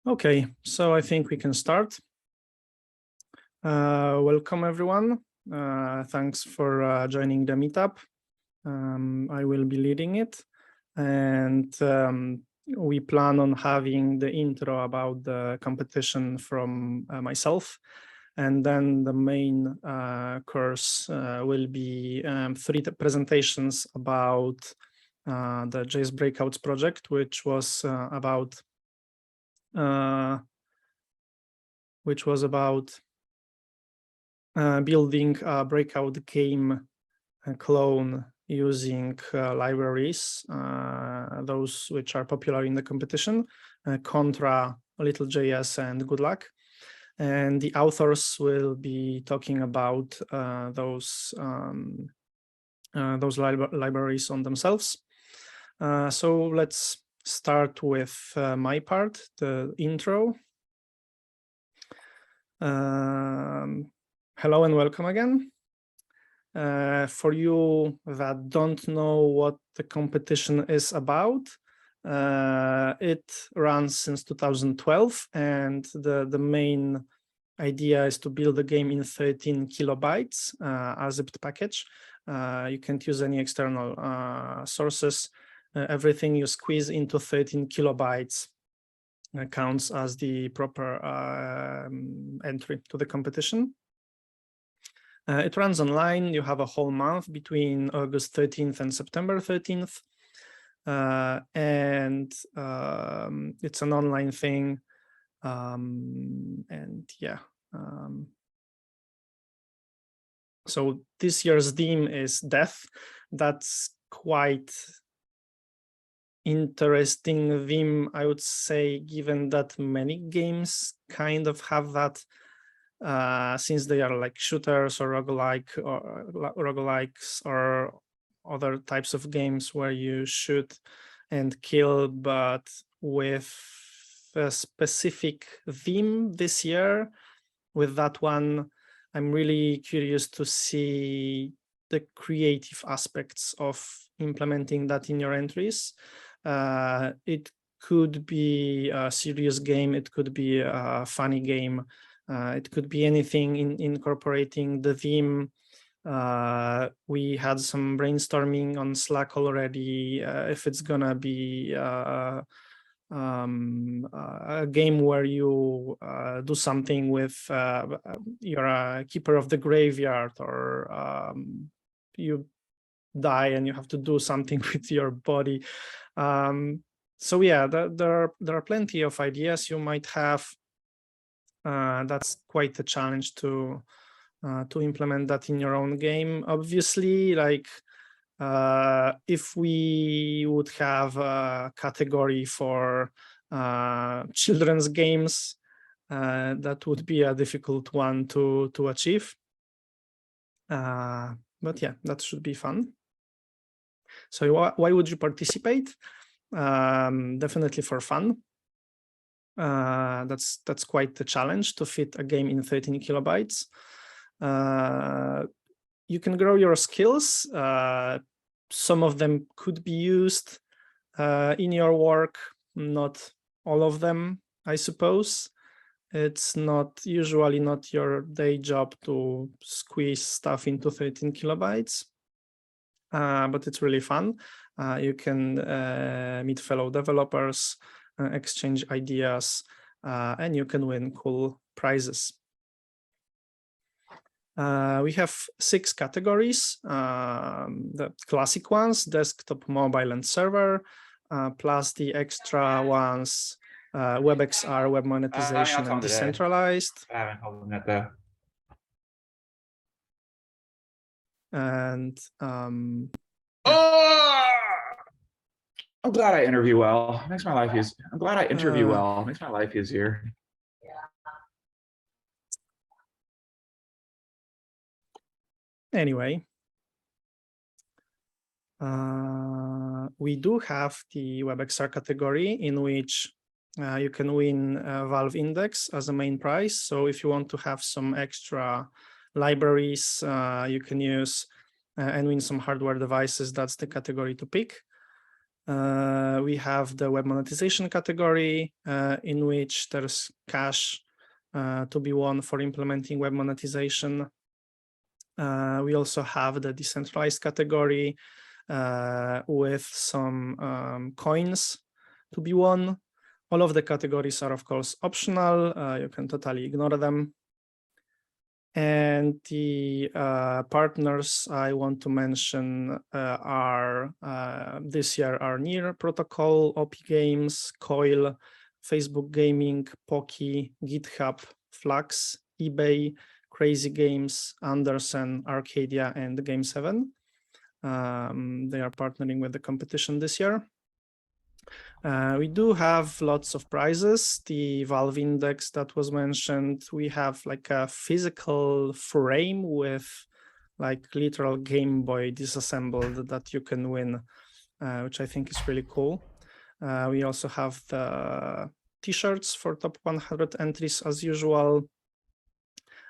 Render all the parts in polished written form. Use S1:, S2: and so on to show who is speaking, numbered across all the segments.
S1: Okay, so I think we can start. Welcome everyone. Thanks for joining the meetup. I will be leading it, and we plan on having the intro about the competition from myself, and then the main course will be 3 presentations about the JS Breakouts project, which was about building a breakout game clone using libraries, those which are popular in the competition, Kontra, LittleJS, and Goodluck. And the authors will be talking about those libraries on themselves. So let's start with my part, the intro. Hello and welcome again. For you that don't know what the competition is about, it runs since 2012, and the main idea is to build a game in 13 kilobytes, a zipped package. You can't use any external sources. Everything you squeeze into 13 kilobytes counts as the proper entry to the competition. It runs online. You have a whole month between August 13th and September 13th. And it's an online thing. And yeah. So this year's theme is death. That's quite interesting theme, I would say, given that many games kind of have that, since they are like shooters or roguelikes or other types of games where you shoot and kill, but with a specific theme this year. With that one, I'm really curious to see the creative aspects of implementing that in your entries. It could be a serious game, it could be a funny game, it could be anything incorporating the theme. We had some brainstorming on Slack already, if it's gonna be a game where you do something with you're a keeper of the graveyard, or you die and you have to do something with your body. So yeah, there are plenty of ideas you might have. That's quite a challenge to implement that in your own game. Obviously, like if we would have a category for children's games, that would be a difficult one to achieve. But yeah, that should be fun. So why would you participate? Definitely for fun. That's quite the challenge to fit a game in 13 kilobytes. You can grow your skills. Some of them could be used in your work, not all of them, I suppose. It's usually not your day job to squeeze stuff into 13 kilobytes. But it's really fun. You can meet fellow developers, exchange ideas, and you can win cool prizes. We have 6 categories, the classic ones, desktop, mobile, and server, plus the extra ones, WebXR, web monetization, and decentralized.
S2: I haven't told them that though.
S1: And
S2: I'm glad I interview well. Makes my life easier. I'm glad I interview well. Makes my life easier.
S1: Anyway, we do have the WebXR category in which you can win Valve Index as a main prize. So if you want to have some extra libraries you can use and win some hardware devices, that's the category to pick. We have the web monetization category, in which there's cash to be won for implementing web monetization. We also have the decentralized category with some coins to be won. All of the categories are, of course, optional. You can totally ignore them. And the partners I want to mention are this year are Near Protocol, OP Games, Coil, Facebook Gaming, Poki, GitHub, Flux, eBay, Crazy Games, Andersen, Arcadia, and Game7. They are partnering with the competition this year. We do have lots of prizes. The Valve Index that was mentioned, we have like a physical frame with like literal Game Boy disassembled that you can win, which I think is really cool. We also have the t-shirts for top 100 entries as usual,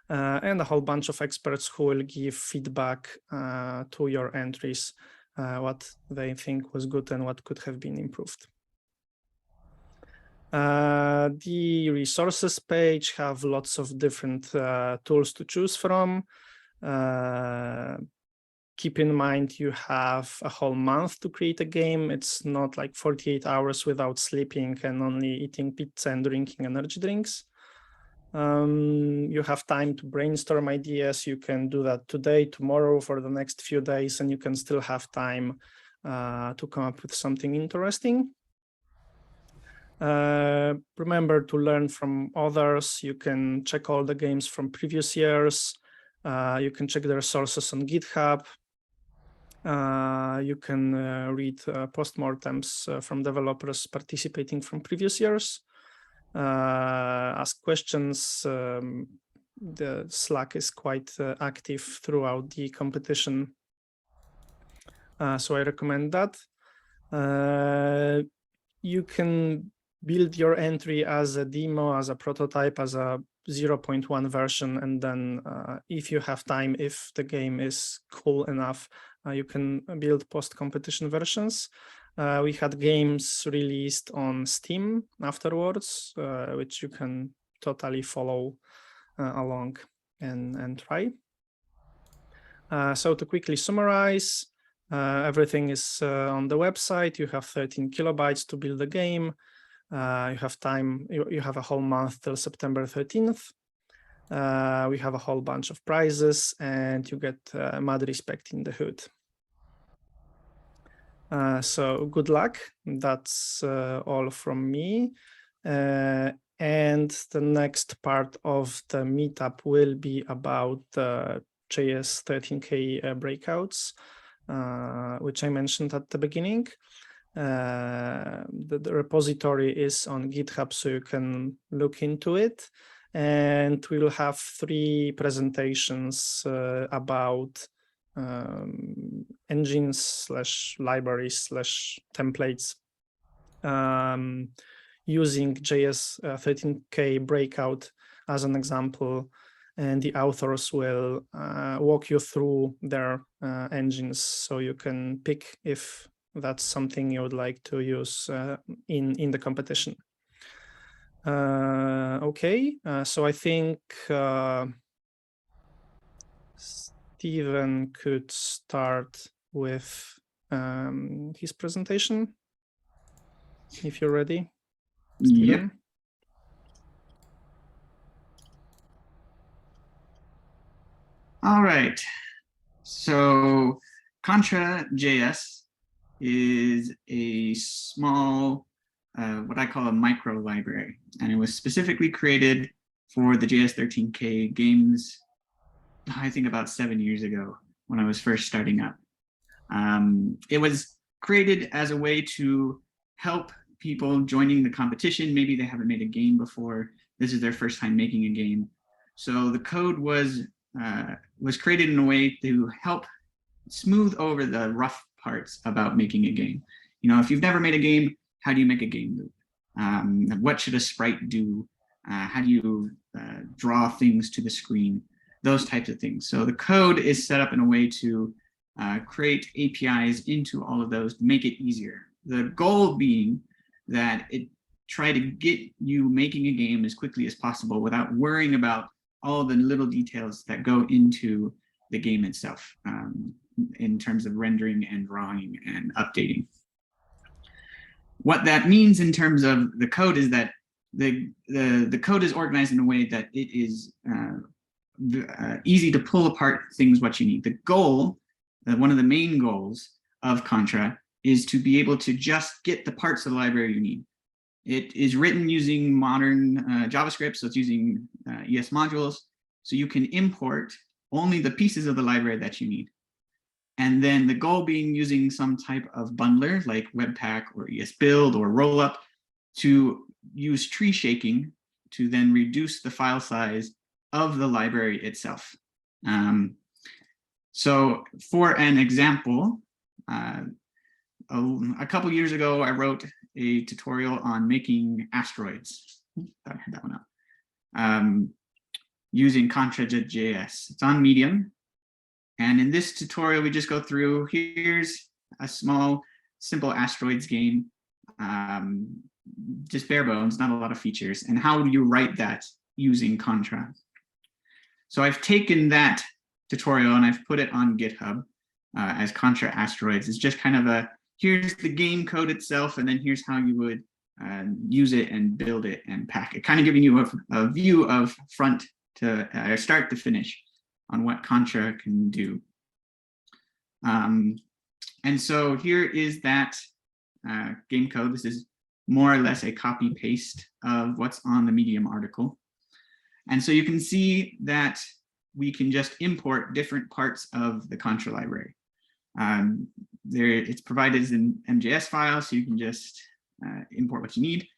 S1: and a whole bunch of experts who will give feedback to your entries, what they think was good and what could have been improved. The resources page have lots of different tools to choose from. Keep in mind you have a whole month to create a game. It's not like 48 hours without sleeping and only eating pizza and drinking energy drinks. You have time to brainstorm ideas. You can do that today, tomorrow, for the next few days, and you can still have time to come up with something interesting. Remember to learn from others. You can check all the games from previous years. You can check their sources on GitHub. You can read postmortems from developers participating from previous years. Ask questions. The Slack is quite active throughout the competition. So I recommend that. You can build your entry as a demo, as a prototype, as a 0.1 version, and then if you have time, if the game is cool enough, you can build post-competition versions. We had games released on Steam afterwards, which you can totally follow along and try. So to quickly summarize, everything is on the website. You have 13 kilobytes to build the game. You have time, you have a whole month till September 13th. We have a whole bunch of prizes, and you get mad respect in the hood. So good luck. That's all from me. And the next part of the meetup will be about js13k breakouts, which I mentioned at the beginning. The repository is on GitHub, so you can look into it. And we will have 3 presentations about engines / libraries / templates using js13k breakout as an example. And the authors will walk you through their engines, so you can pick if that's something you would like to use in the competition. Okay, so I think Steven could start with his presentation, if you're ready.
S3: Yep.
S1: Steven?
S3: All right. So Kontra JS is a small, what I call a micro library, and it was specifically created for the js13k games, I think about 7 years ago when I was first starting up. It was created as a way to help people joining the competition. Maybe they haven't made a game before. This is their first time making a game. So the code was created in a way to help smooth over the rough parts about making a game. You know, if you've never made a game, how do you make a game loop? What should a sprite do? How do you draw things to the screen? Those types of things. So the code is set up in a way to create APIs into all of those to make it easier. The goal being that it try to get you making a game as quickly as possible without worrying about all the little details that go into the game itself in terms of rendering and drawing and updating. What that means in terms of the code is that the code is organized in a way that it is easy to pull apart things what you need. The goal, one of the main goals of Kontra is to be able to just get the parts of the library you need. It is written using modern JavaScript, so it's using ES modules, so you can import only the pieces of the library that you need. And then the goal being using some type of bundler like Webpack or ESBuild or Rollup to use tree shaking to then reduce the file size of the library itself. So for an example, a couple years ago, I wrote a tutorial on making asteroids. I had that one up. Using Kontra.js. It's on Medium. And in this tutorial, we just go through, here's a small, simple asteroids game, just bare bones, not a lot of features. And how do you write that using Kontra? So I've taken that tutorial and I've put it on GitHub as Kontra asteroids. It's just kind of a, here's the game code itself, and then here's how you would use it and build it and pack it. Kind of giving you a view of front to start to finish on what Kontra can do. And so here is that game code. This is more or less a copy paste of what's on the Medium article. And so you can see that we can just import different parts of the Kontra library. It's provided as an MJS file, so you can just import what you need.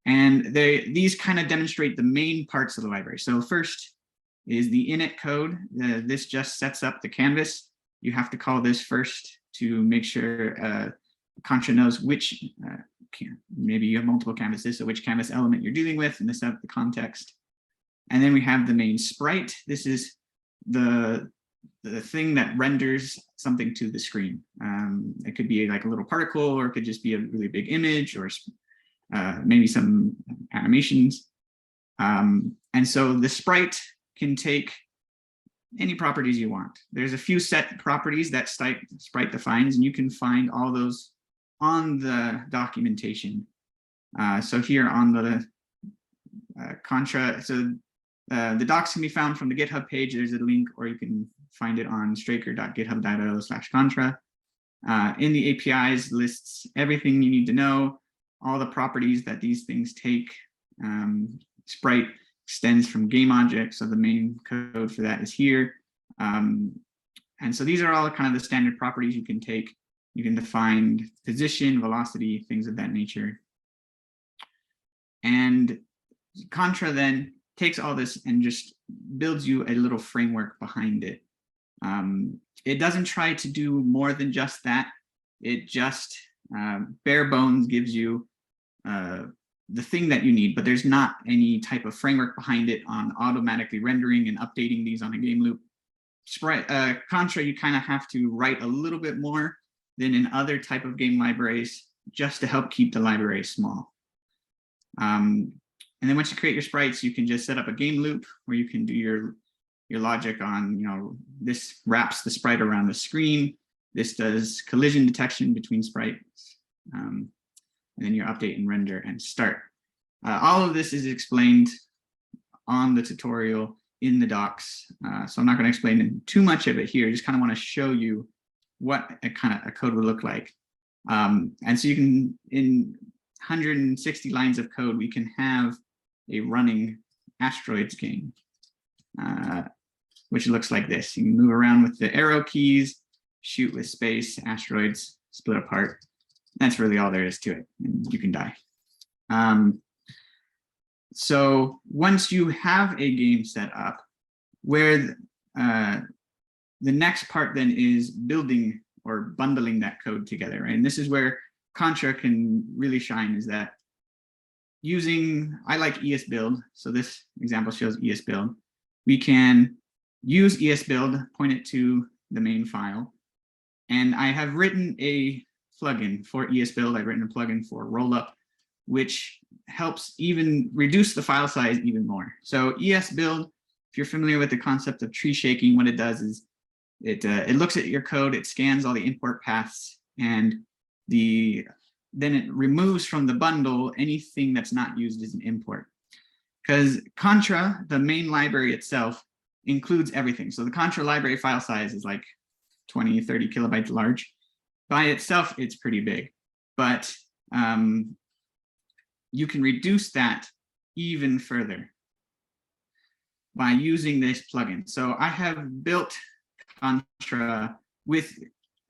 S3: And these kind of demonstrate the main parts of the library. So first is the init code. This just sets up the canvas. You have to call this first to make sure Kontra knows which, maybe you have multiple canvases, so which canvas element you're dealing with, and this set up the context. And then we have the main sprite. This is the thing that renders something to the screen. It could be like a little particle, or it could just be a really big image, or maybe some animations. And so the sprite can take any properties you want. There's a few set properties that sprite defines, and you can find all those on the documentation. So here on the Kontra, so the docs can be found from the GitHub page. There's a link, or you can find it on straker.github.io/Kontra. In the APIs lists everything you need to know, all the properties that these things take. Sprite extends from game objects, so the main code for that is here. And so these are all kind of the standard properties you can take. You can define position, velocity, things of that nature. And Kontra then takes all this and just builds you a little framework behind it. It doesn't try to do more than just that. It just bare bones gives you the thing that you need, but there's not any type of framework behind it on automatically rendering and updating these on a game loop. Kontra, you kind of have to write a little bit more than in other type of game libraries just to help keep the library small. And then once you create your sprites, you can just set up a game loop where you can do your logic on, this wraps the sprite around the screen. This does collision detection between sprites. And then your update and render and start. All of this is explained on the tutorial in the docs. So I'm not going to explain too much of it here. Just kind of want to show you what a code would look like. And so you can, in 160 lines of code, we can have a running asteroids game, which looks like this. You can move around with the arrow keys, shoot with space, asteroids split apart. That's really all there is to it, and you can die. So once you have a game set up, where the next part then is building or bundling that code together, right? And this is where Kontra can really shine, is that I like ESBuild, so this example shows ESBuild. We can use ESBuild, point it to the main file, and I have written a plugin for ESBuild. I've written a plugin for Rollup, which helps even reduce the file size even more. So ESBuild, if you're familiar with the concept of tree shaking, what it does is it looks at your code, it scans all the import paths, and then it removes from the bundle anything that's not used as an import. Because Kontra, the main library itself, includes everything. So the Kontra library file size is like 20, 30 kilobytes large. By itself, it's pretty big, but you can reduce that even further by using this plugin. So I have built Kontra with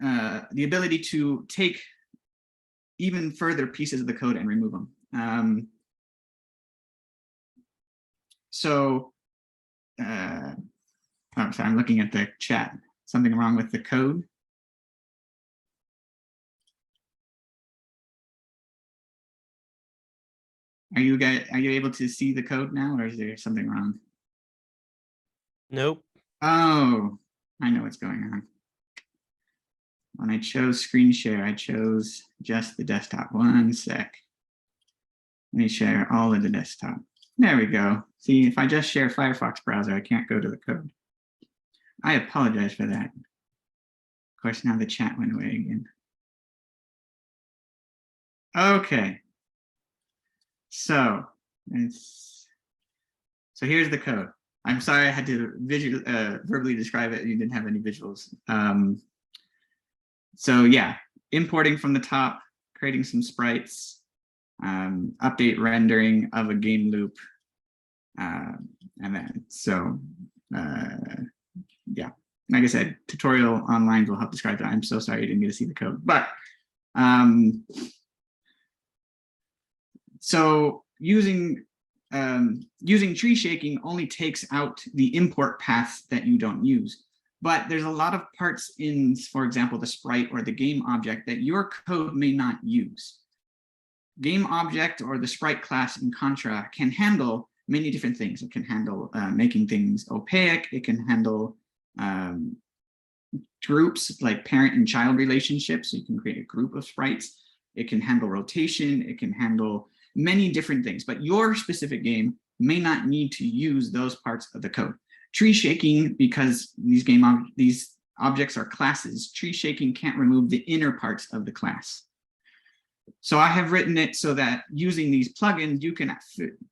S3: the ability to take even further pieces of the code and remove them. Oh, sorry, I'm looking at the chat. Something wrong with the code? Are you able to see the code now, or is there something wrong?
S4: Nope.
S3: Oh, I know what's going on. When I chose screen share, I chose just the desktop. One sec. Let me share all of the desktop. There we go. See, if I just share Firefox browser, I can't go to the code. I apologize for that. Of course, now the chat went away again. Okay. So here's the code. I'm sorry I had to verbally describe it. You didn't have any visuals. So yeah, importing from the top, creating some sprites, update rendering of a game loop, and then yeah, like I said, tutorial online will help describe that. I'm so sorry you didn't get to see the code, but so using tree shaking only takes out the import paths that you don't use. But there's a lot of parts in, for example, the sprite or the game object that your code may not use. Game object or the sprite class in Kontra can handle many different things. It can handle making things opaque. It can handle groups like parent and child relationships. So you can create a group of sprites. It can handle rotation. It can handle many different things. But your specific game may not need to use those parts of the code. Tree shaking, because these objects are classes, tree shaking can't remove the inner parts of the class. So I have written it so that using these plugins, you can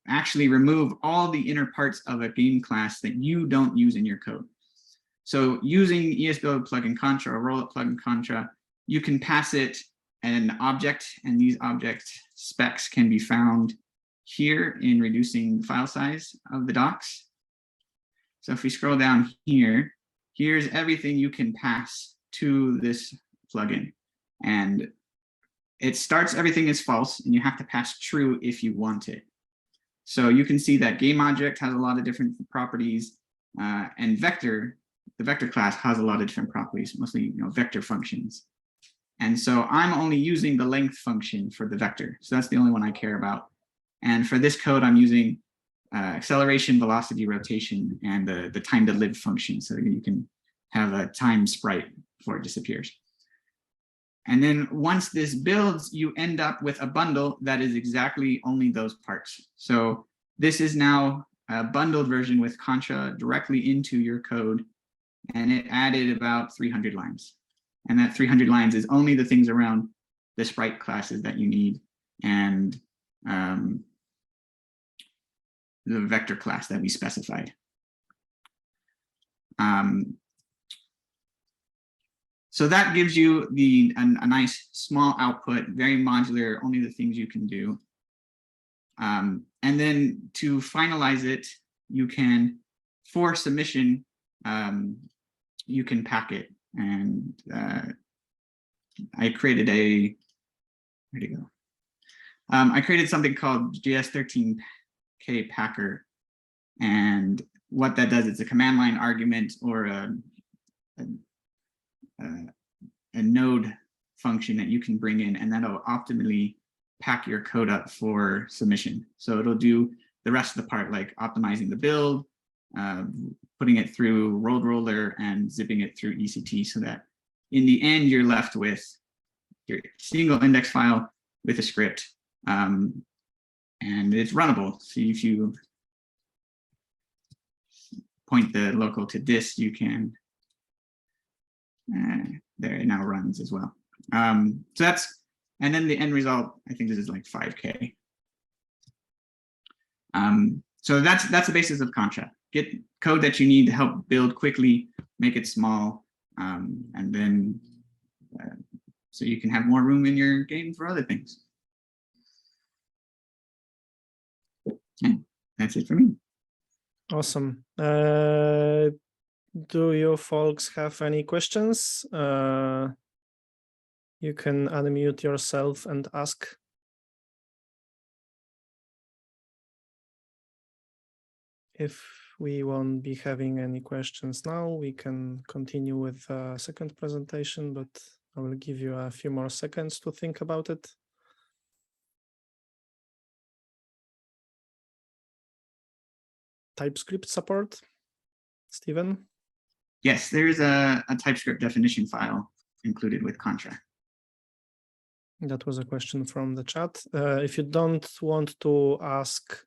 S3: actually remove all the inner parts of a game class that you don't use in your code. So using ESBuild plugin Kontra or Rollup plugin Kontra, you can pass it an object, and these object specs can be found here in reducing the file size of the docs. So if we scroll down here, here's everything you can pass to this plugin. And it starts everything as false, and you have to pass true if you want it. So you can see that game object has a lot of different properties, and the vector class has a lot of different properties, mostly vector functions. And so I'm only using the length function for the vector. So that's the only one I care about. And for this code, I'm using acceleration, velocity, rotation, and the time to live function. So you can have a time sprite before it disappears. And then once this builds, you end up with a bundle that is exactly only those parts. So this is now a bundled version with Kontra directly into your code. And it added about 300 lines. And that 300 lines is only the things around the sprite classes that you need, and the vector class that we specified. So that gives you a nice small output, very modular, only the things you can do. And then to finalize it, you can, for submission, you can pack it. And I created where'd it go? I created something called js13k packer. And what that does is a command line argument or a node function that you can bring in, and that'll optimally pack your code up for submission. So it'll do the rest of the part, like optimizing the build, putting it through rolled roller, and zipping it through ECT, so that in the end you're left with your single index file with a script, and it's runnable. So if you point the local to this, you can, there it now runs as well. So that's, and then the end result, I think this is like 5K. So that's the basis of Contra. Get code that you need to help build quickly, make it small, and then so you can have more room in your game for other things. And that's it for me.
S1: Awesome. Do you folks have any questions? You can unmute yourself and ask. If we won't be having any questions now, we can continue with the second presentation, but I will give you a few more seconds to think about it. TypeScript support, Stephen?
S3: Yes, there's a TypeScript definition file included with Contra.
S1: That was a question from the chat. If you don't want to ask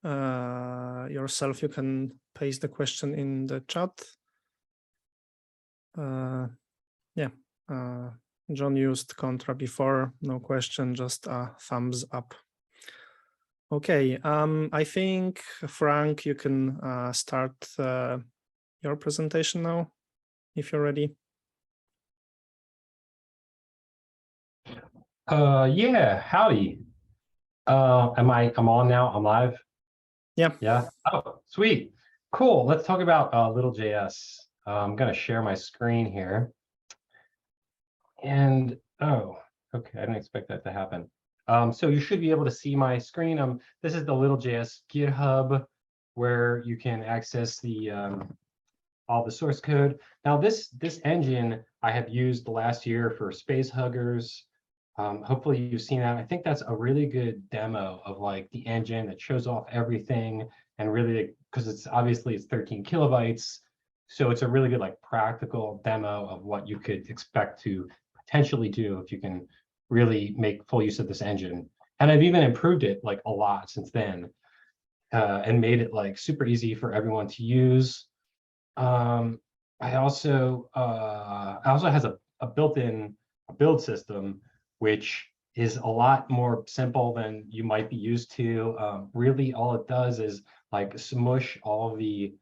S1: yourself, you can paste the question in the chat. John used Contra before, no question, just a thumbs up. Okay, I think, Frank, you can start your presentation now, if you're ready.
S4: Yeah, howdy. I'm on now? I'm live?
S1: Yeah.
S4: Yeah. Oh, sweet. Cool. Let's talk about LittleJS. I'm going to share my screen here. And oh, okay, I didn't expect that to happen. So you should be able to see my screen. This is the LittleJS GitHub, where you can access the all the source code. Now this engine I have used the last year for Space Huggers. Hopefully you've seen that. I think that's a really good demo of like the engine that shows off everything, and really, because it's 13 kilobytes. So it's a really good like practical demo of what you could expect to potentially do if you can really make full use of this engine. And I've even improved it like a lot since then, and made it like super easy for everyone to use. I also has a built-in build system, which is a lot more simple than you might be used to. Really, all it does is like smush all the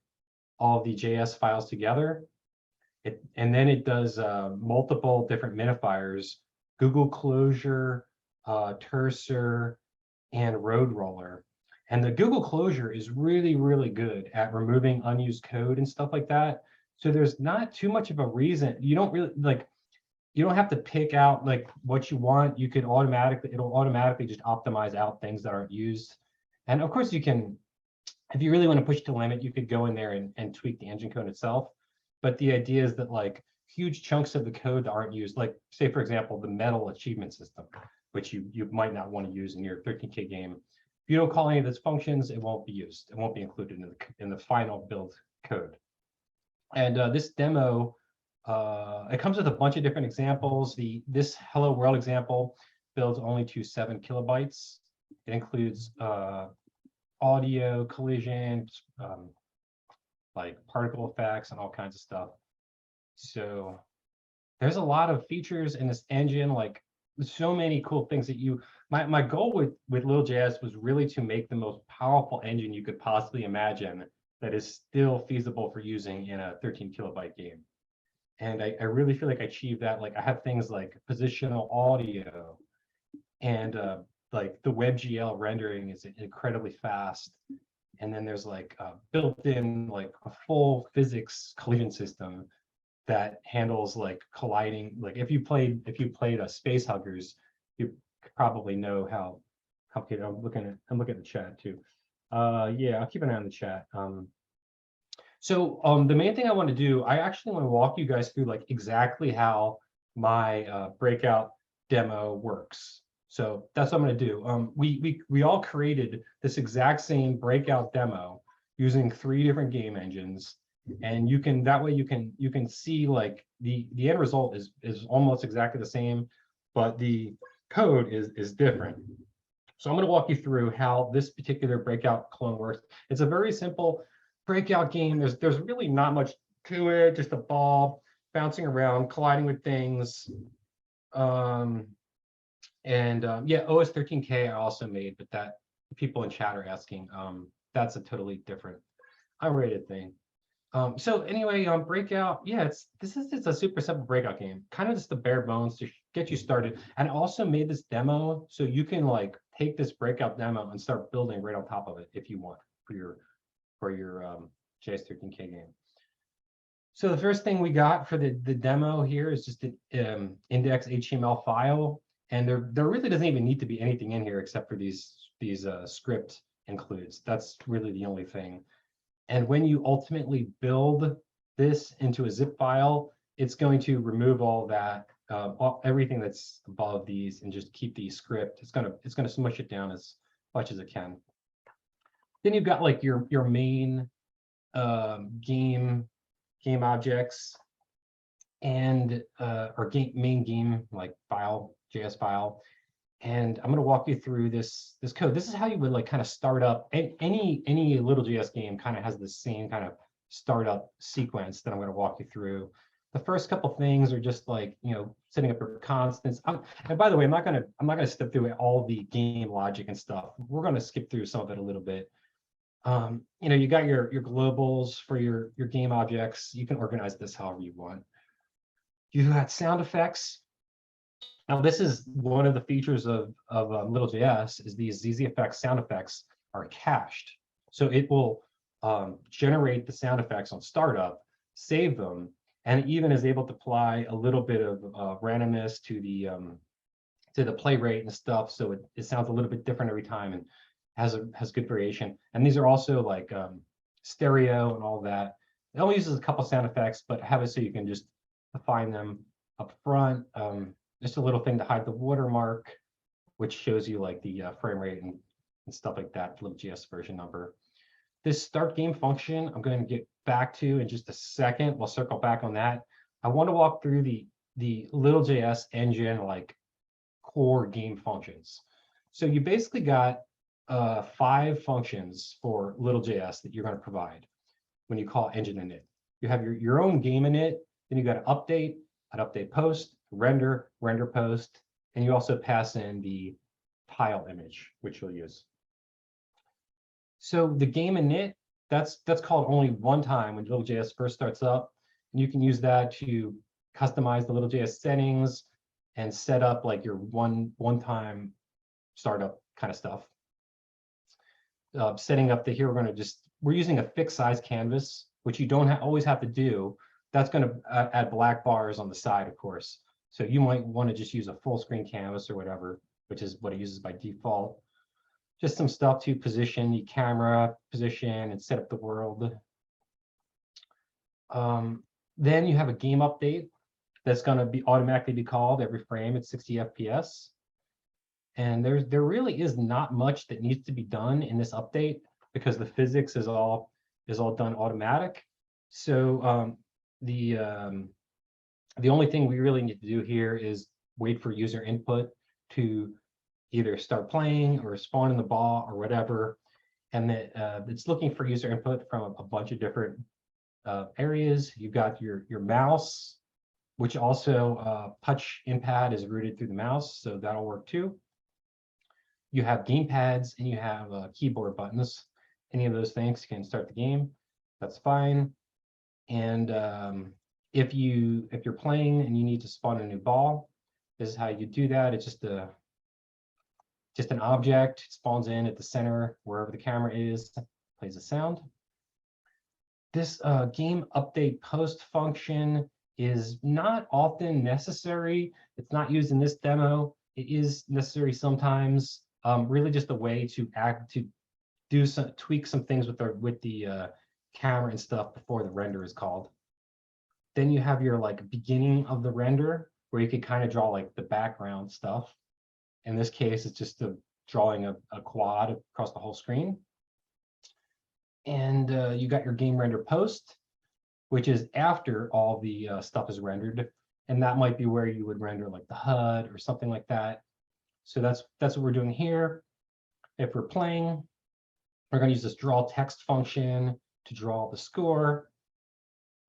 S4: JS files together. And then it does multiple different minifiers: Google Closure, Cursor, and Road Roller. And the Google Closure is really, really good at removing unused code and stuff like that. So there's not too much of a reason. You don't really like, you don't have to pick out like what you want. You could it'll automatically just optimize out things that aren't used. And of course you can, if you really want to push to the limit, you could go in there and tweak the engine code itself. But the idea is that like huge chunks of the code that aren't used, like say, for example, the metal achievement system, which you might not want to use in your 13K game. If you don't call any of those functions, it won't be used. It won't be included in the final build code. And this demo, it comes with a bunch of different examples. This Hello World example builds only to 7 kilobytes. It includes audio, collision, like particle effects and all kinds of stuff. So there's a lot of features in this engine, like so many cool things that my goal with LittleJS was really to make the most powerful engine you could possibly imagine that is still feasible for using in a 13 kilobyte game. And I really feel like I achieved that. Like I have things like positional audio, and like the WebGL rendering is incredibly fast. And then there's like built-in like a full physics collision system that handles like colliding. Like if you played a Space Huggers, you probably know how complicated. I'm looking at the chat too. Yeah, I'll keep an eye on the chat. So the main thing I want to do, I actually want to walk you guys through like exactly how my breakout demo works. So that's what I'm going to do. We all created this exact same breakout demo using 3 different game engines, and you can see like the end result is almost exactly the same. but the code is different. So I'm going to walk you through how this particular breakout clone works. It's a very simple breakout game. There's really not much to it, just a ball bouncing around, colliding with things. Yeah, OS13K I also made, but that people in chat are asking, that's a totally different unrated thing. So anyway, breakout, yeah, it's a super simple breakout game, kind of just the bare bones to get you started. And I also made this demo so you can like take this breakout demo and start building right on top of it if you want for your js13k game. So the first thing we got for the demo here is just an index HTML file, and there really doesn't even need to be anything in here except for these script includes. That's really the only thing. And when you ultimately build this into a zip file, it's going to remove all that, everything that's above these, and just keep the script. It's gonna smush it down as much as it can. Then you've got like your main game objects and main game like file, JS file. And I'm going to walk you through this code. This is how you would like kind of start up any LittleJS game. Kind of has the same kind of startup sequence that I'm going to walk you through. The first couple things are just like, you know, setting up your constants. And by the way, I'm not going to step through all the game logic and stuff. We're going to skip through some of it a little bit. You know, you got your globals for your game objects. You can organize this however you want. You got sound effects. Now, this is one of the features of LittleJS is these ZZFX sound effects are cached. So it will generate the sound effects on startup, save them, and it even is able to apply a little bit of randomness to the play rate and stuff. So it sounds a little bit different every time and has good variation. And these are also like stereo and all that. It only uses a couple sound effects, but have it so you can just define them up front. Just a little thing to hide the watermark, which shows you like the frame rate and stuff like that, LittleJS version number. This start game function, I'm going to get back to in just a second. We'll circle back on that. I want to walk through the LittleJS engine, like core game functions. So you basically got 5 functions for LittleJS that you're going to provide when you call engine init. You have your own game init, then you got an update post, render post, and you also pass in the tile image, which you'll use. So the game init, that's called only one time when LittleJS first starts up, and you can use that to customize the LittleJS settings and set up like your one-time startup kind of stuff. Setting up we're using a fixed size canvas, which you don't always have to do. That's going to add black bars on the side, of course. So you might want to just use a full screen canvas or whatever, which is what it uses by default. Just some stuff to position the camera position and set up the world. Then you have a game update that's going to be automatically be called every frame at 60 FPS. And there really is not much that needs to be done in this update because the physics is all done automatic. So the only thing we really need to do here is wait for user input to either start playing or spawn in the ball or whatever. And that it's looking for user input from a bunch of different areas. You've got your mouse, which also touch input is routed through the mouse, so that'll work too. You have game pads and you have keyboard buttons. Any of those things can start the game. That's fine. And if you're playing and you need to spawn a new ball, this is how you do that. It's just an object. It spawns in at the center wherever the camera is, plays a sound. This game update post function is not often necessary. It's not used in this demo. It is necessary sometimes. Really just a way to tweak some things with the camera and stuff before the render is called. Then you have your like beginning of the render where you could kind of draw like the background stuff. In this case, it's just drawing a quad across the whole screen. And you got your game render post, which is after all the stuff is rendered. and that might be where you would render like the HUD or something like that. So that's what we're doing here. If we're playing, we're going to use this draw text function to draw the score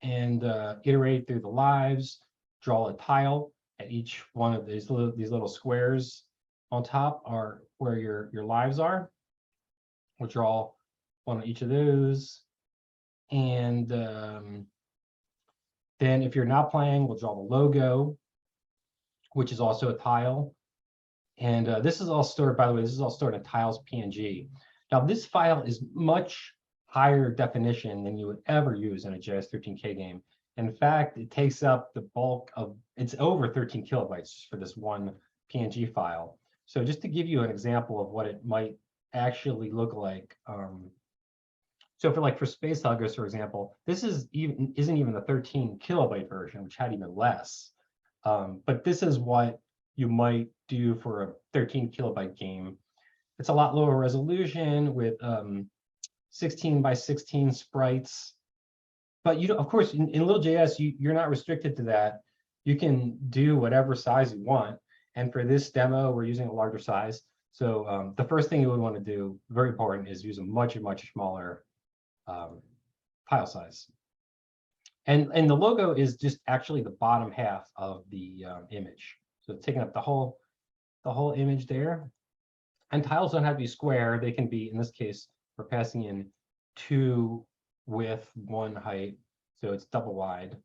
S4: and iterate through the lives, draw a tile at each one of these little squares on top are where your lives are. We'll draw one on each of those. And then if you're not playing, we'll draw the logo, which is also a tile. And this is all stored, by the way, this is all stored in tiles PNG. Now, this file is much higher definition than you would ever use in a js13k game. In fact, it takes up the bulk of, it's over 13 kilobytes for this one PNG file. So just to give you an example of what it might actually look like. So for Space Huggers, for example, this isn't even the 13 kilobyte version, which had even less. But this is what you might do for a 13 kilobyte game. It's a lot lower resolution with 16 by 16 sprites. But you, of course, in LittleJS, you're not restricted to that. You can do whatever size you want. And for this demo, we're using a larger size. So the first thing you would want to do, very important, is use a much smaller file size. And the logo is just actually the bottom half of the image. So it's taking up the whole image there. And tiles don't have to be square. They can be, in this case, we're passing in 2 width, 1 height. So it's double wide.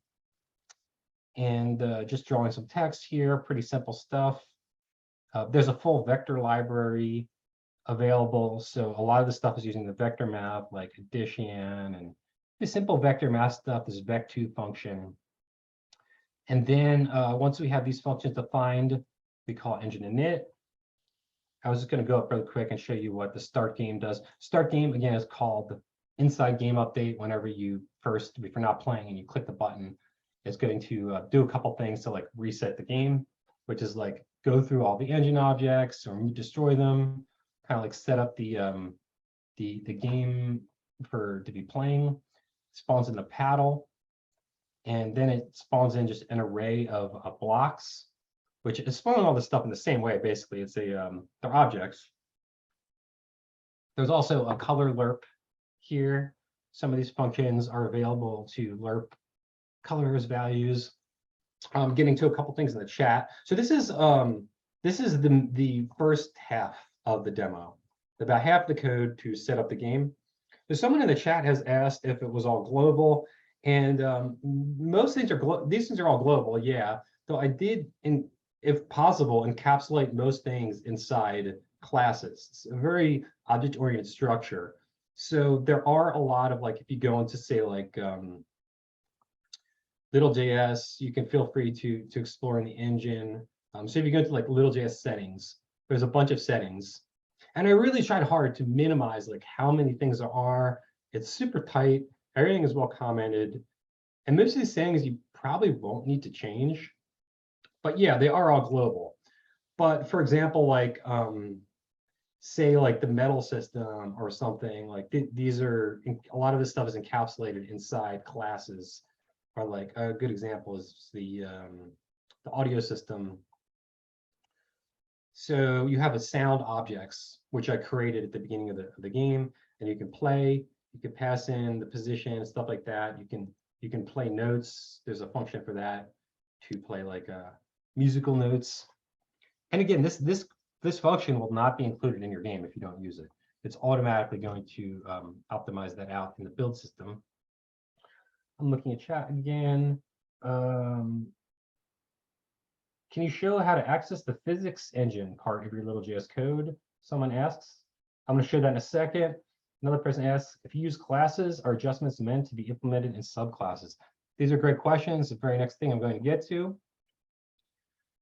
S4: And just drawing some text here, pretty simple stuff. There's a full vector library available. So a lot of the stuff is using the vector map, like addition and the simple vector map stuff, this vec2 function. And then once we have these functions defined, we call engine init. I was just going to go up really quick and show you what the start game does. Start game, again, is called the inside game update. Whenever you if you're not playing and you click the button, it's going to do a couple things to like reset the game, which is like go through all the engine objects or destroy them, kind of like set up the game to be playing. Spawns in the paddle, and then it spawns in just an array of blocks, which is spawning all this stuff in the same way. Basically, it's they're objects. There's also a color lerp here. Some of these functions are available to lerp colors values. Getting to a couple things in the chat. So this is the first half of the demo, about half the code to set up the game. So someone in the chat has asked if it was all global, and most things are these things are all global, yeah. Though I did, if possible, encapsulate most things inside classes. It's a very object-oriented structure. So there are a lot of, like, if you go into, say, like LittleJS, you can feel free to explore in the engine. So if you go to like LittleJS settings, there's a bunch of settings. And I really tried hard to minimize like how many things there are. It's super tight. Everything is well commented. And most of these settings you probably won't need to change. But yeah, they are all global. But for example, like say like the metal system or something, like these are, a lot of this stuff is encapsulated inside classes. Or like a good example is the audio system. So you have a sound objects, which I created at the beginning of the game, and you can play, you can pass in the position, stuff like that. You can play notes. There's a function for that to play like musical notes. And again, this function will not be included in your game if you don't use it. It's automatically going to optimize that out in the build system. I'm looking at chat again. Can you show how to access the physics engine part of your LittleJS code? Someone asks. I'm going to show that in a second. Another person asks, if you use classes, are adjustments meant to be implemented in subclasses? These are great questions. The very next thing I'm going to get to.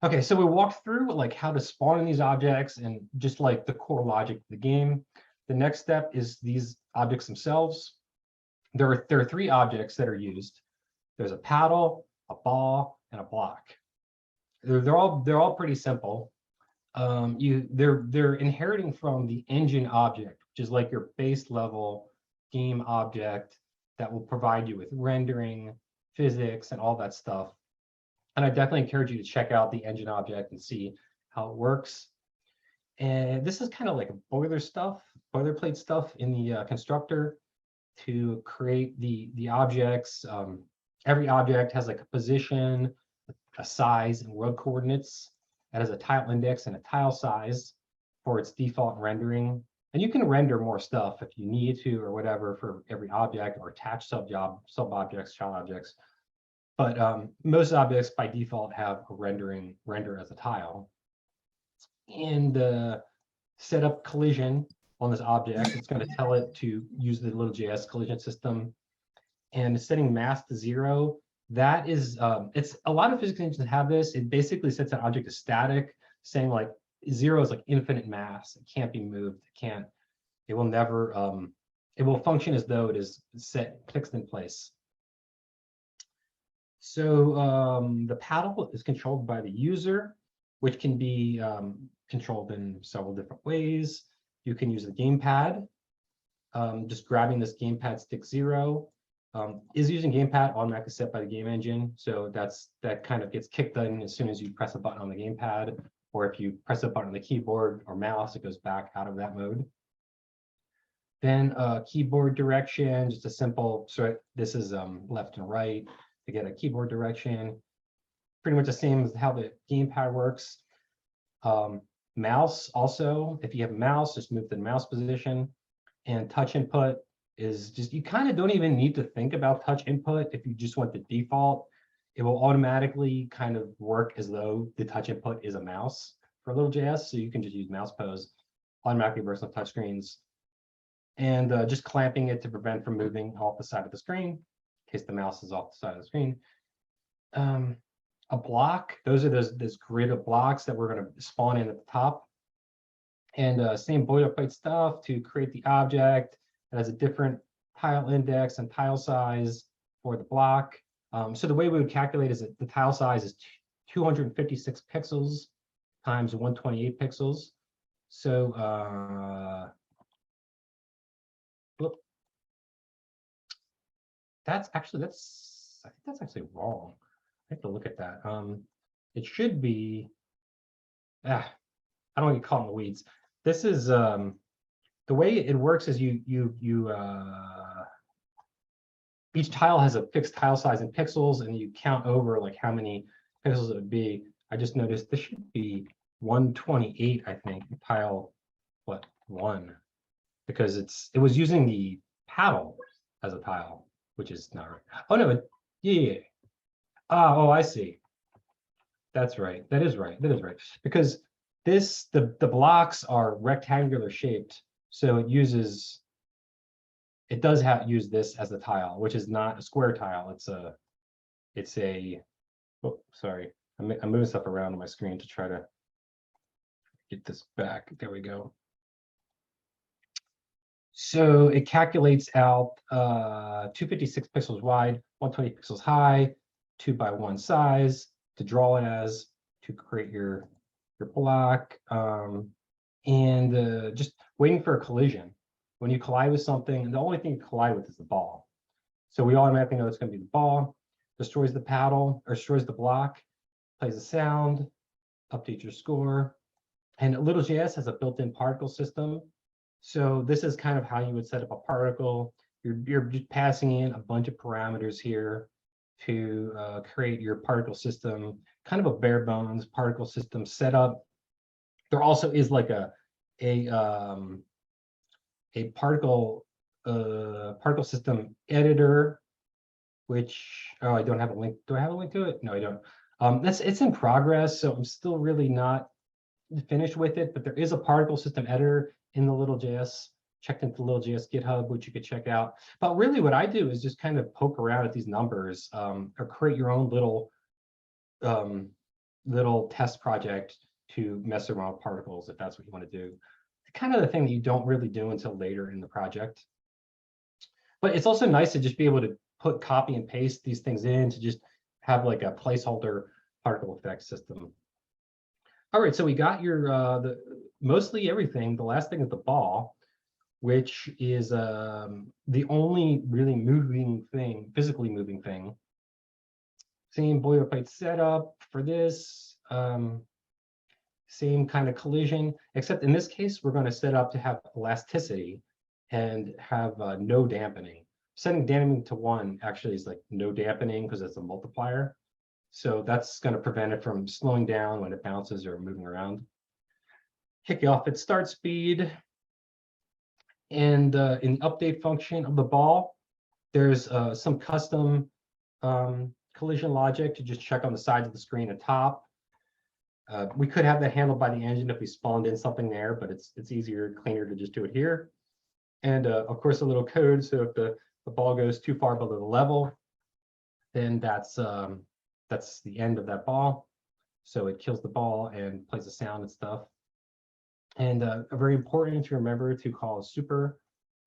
S4: Okay, so we walked through like how to spawn in these objects and just like the core logic of the game. The next step is these objects themselves. There are 3 objects that are used. There's a paddle, a ball, and a block. They're all pretty simple. They're inheriting from the engine object, which is like your base level game object that will provide you with rendering, physics, and all that stuff. And I definitely encourage you to check out the engine object and see how it works. And this is kind of like boilerplate stuff in the constructor to create the objects. Every object has like a position, a size, and world coordinates. It has a tile index and a tile size for its default rendering. And you can render more stuff if you need to or whatever for every object, or attach sub-objects, child objects. But most objects by default have a render as a tile. And set up collision on this object. It's going to tell it to use the LittleJS collision system. And setting mass to 0, that is, it's a lot of physics engines have this. It basically sets an object to static, saying like 0 is like infinite mass. It can't be moved. It will never, it will function as though it is fixed in place. So the paddle is controlled by the user, which can be controlled in several different ways. You can use the gamepad. Just grabbing this gamepad stick 0 is using gamepad automatically set by the game engine. So that kind of gets kicked in as soon as you press a button on the gamepad, or if you press a button on the keyboard or mouse, it goes back out of that mode. Then keyboard direction, just a simple, so this is left and right to get a keyboard direction. Pretty much the same as how the gamepad works. Mouse also, if you have a mouse, just move to the mouse position. And touch input is just, you kind of don't even need to think about touch input. If you just want the default, it will automatically kind of work as though the touch input is a mouse for LittleJS. So you can just use mouse pose, automatically works on touch screens. And just clamping it to prevent from moving off the side of the screen, in case the mouse is off the side of the screen. A block, those are this grid of blocks that we're going to spawn in at the top. And same boilerplate stuff to create the object. It has a different tile index and tile size for the block. So the way we would calculate is that the tile size is 256 pixels times 128 pixels. So I think that's actually wrong. I have to look at that. It should be, I don't want to get caught in the weeds. This is the way it works is each tile has a fixed tile size in pixels, and you count over like how many pixels it would be. I just noticed this should be 128, I think, tile 1, because it was using the paddle as a tile, which is not right. Oh no, yeah. Oh, I see. That's right. That is right. Because the blocks are rectangular shaped, so it does use this as a tile, which is not a square tile. It's a. Oh, sorry. I'm moving stuff around on my screen to try to get this back. There we go. So it calculates out 256 pixels wide, 120 pixels high, 2x1 size to draw it as, to create your block, and just waiting for a collision. When you collide with something, the only thing you collide with is the ball. So we automatically know it's going to be the ball, destroys the paddle, or destroys the block, plays a sound, updates your score. And LittleJS has a built-in particle system. So this is kind of how you would set up a particle. You're just passing in a bunch of parameters here to create your particle system, kind of a bare bones particle system setup. There also is like a particle system editor, which I don't have a link. Do I have a link to it? No, I don't. It's in progress, so I'm still really not finished with it. But there is a particle system editor in the LittleJS. Checked into the LittleJS GitHub, which you could check out. But really what I do is just kind of poke around at these numbers, or create your own little test project to mess around with particles if that's what you want to do. It's kind of the thing that you don't really do until later in the project. But it's also nice to just be able to copy and paste these things in to just have like a placeholder particle effect system. All right, so we got your mostly everything. The last thing is the ball, which is the only really moving thing, physically moving thing. Same boilerplate setup for this. Same kind of collision, except in this case, we're going to set up to have elasticity and have no dampening. Setting dampening to 1 actually is like no dampening because it's a multiplier. So that's going to prevent it from slowing down when it bounces or moving around. Kick off at start speed. And in the update function of the ball, there's some custom collision logic to just check on the sides of the screen at top. We could have that handled by the engine if we spawned in something there, but it's easier, cleaner to just do it here. And of course, a little code. So if the ball goes too far below the level, then that's the end of that ball. So it kills the ball and plays a sound and stuff. And very important to remember to call super,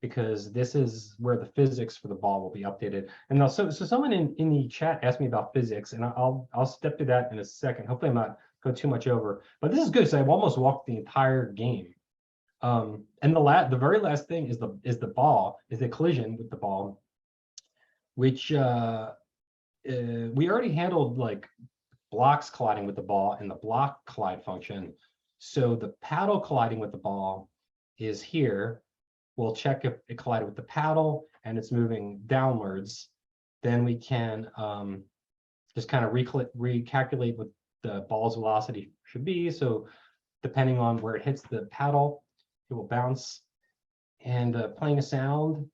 S4: because this is where the physics for the ball will be updated. And also, so someone in the chat asked me about physics, and I'll step to that in a second. Hopefully I'm not going too much over, but this is good. So I've almost walked the entire game. And the very last thing is the ball, is the collision with the ball, which we already handled like blocks colliding with the ball in the block collide function. So the paddle colliding with the ball is here. We'll check if it collided with the paddle and it's moving downwards. Then we can just kind of recalculate what the ball's velocity should be. So depending on where it hits the paddle, it will bounce, and playing a sound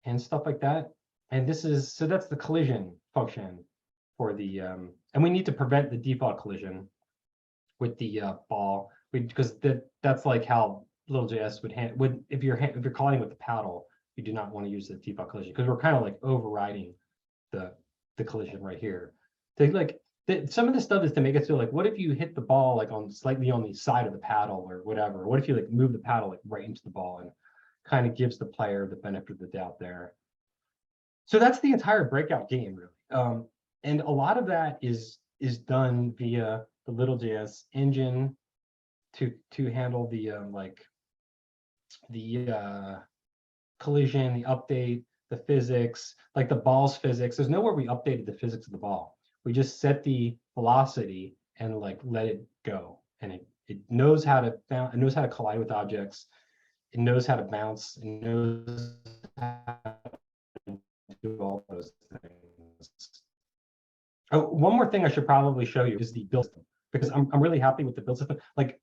S4: and stuff like that. And that's the collision function for the, and we need to prevent the default collision with the ball, because that's like how LittleJS would if you're colliding with the paddle, you do not want to use the default collision, because we're kind of like overriding the collision right here. Some of this stuff is to make it so like, what if you hit the ball like slightly on the side of the paddle or whatever? What if you like move the paddle like right into the ball, and kind of gives the player the benefit of the doubt there. So that's the entire breakout game, really. And a lot of that is done via the LittleJS engine to handle the collision, the update, the physics, like the ball's physics. There's nowhere we updated the physics of the ball. We just set the velocity and like let it go, and it knows how to bounce, it knows how to collide with objects, it knows how to bounce, it knows how to do all those things. Oh, one more thing I should probably show you is the build system, because I'm really happy with the build system. I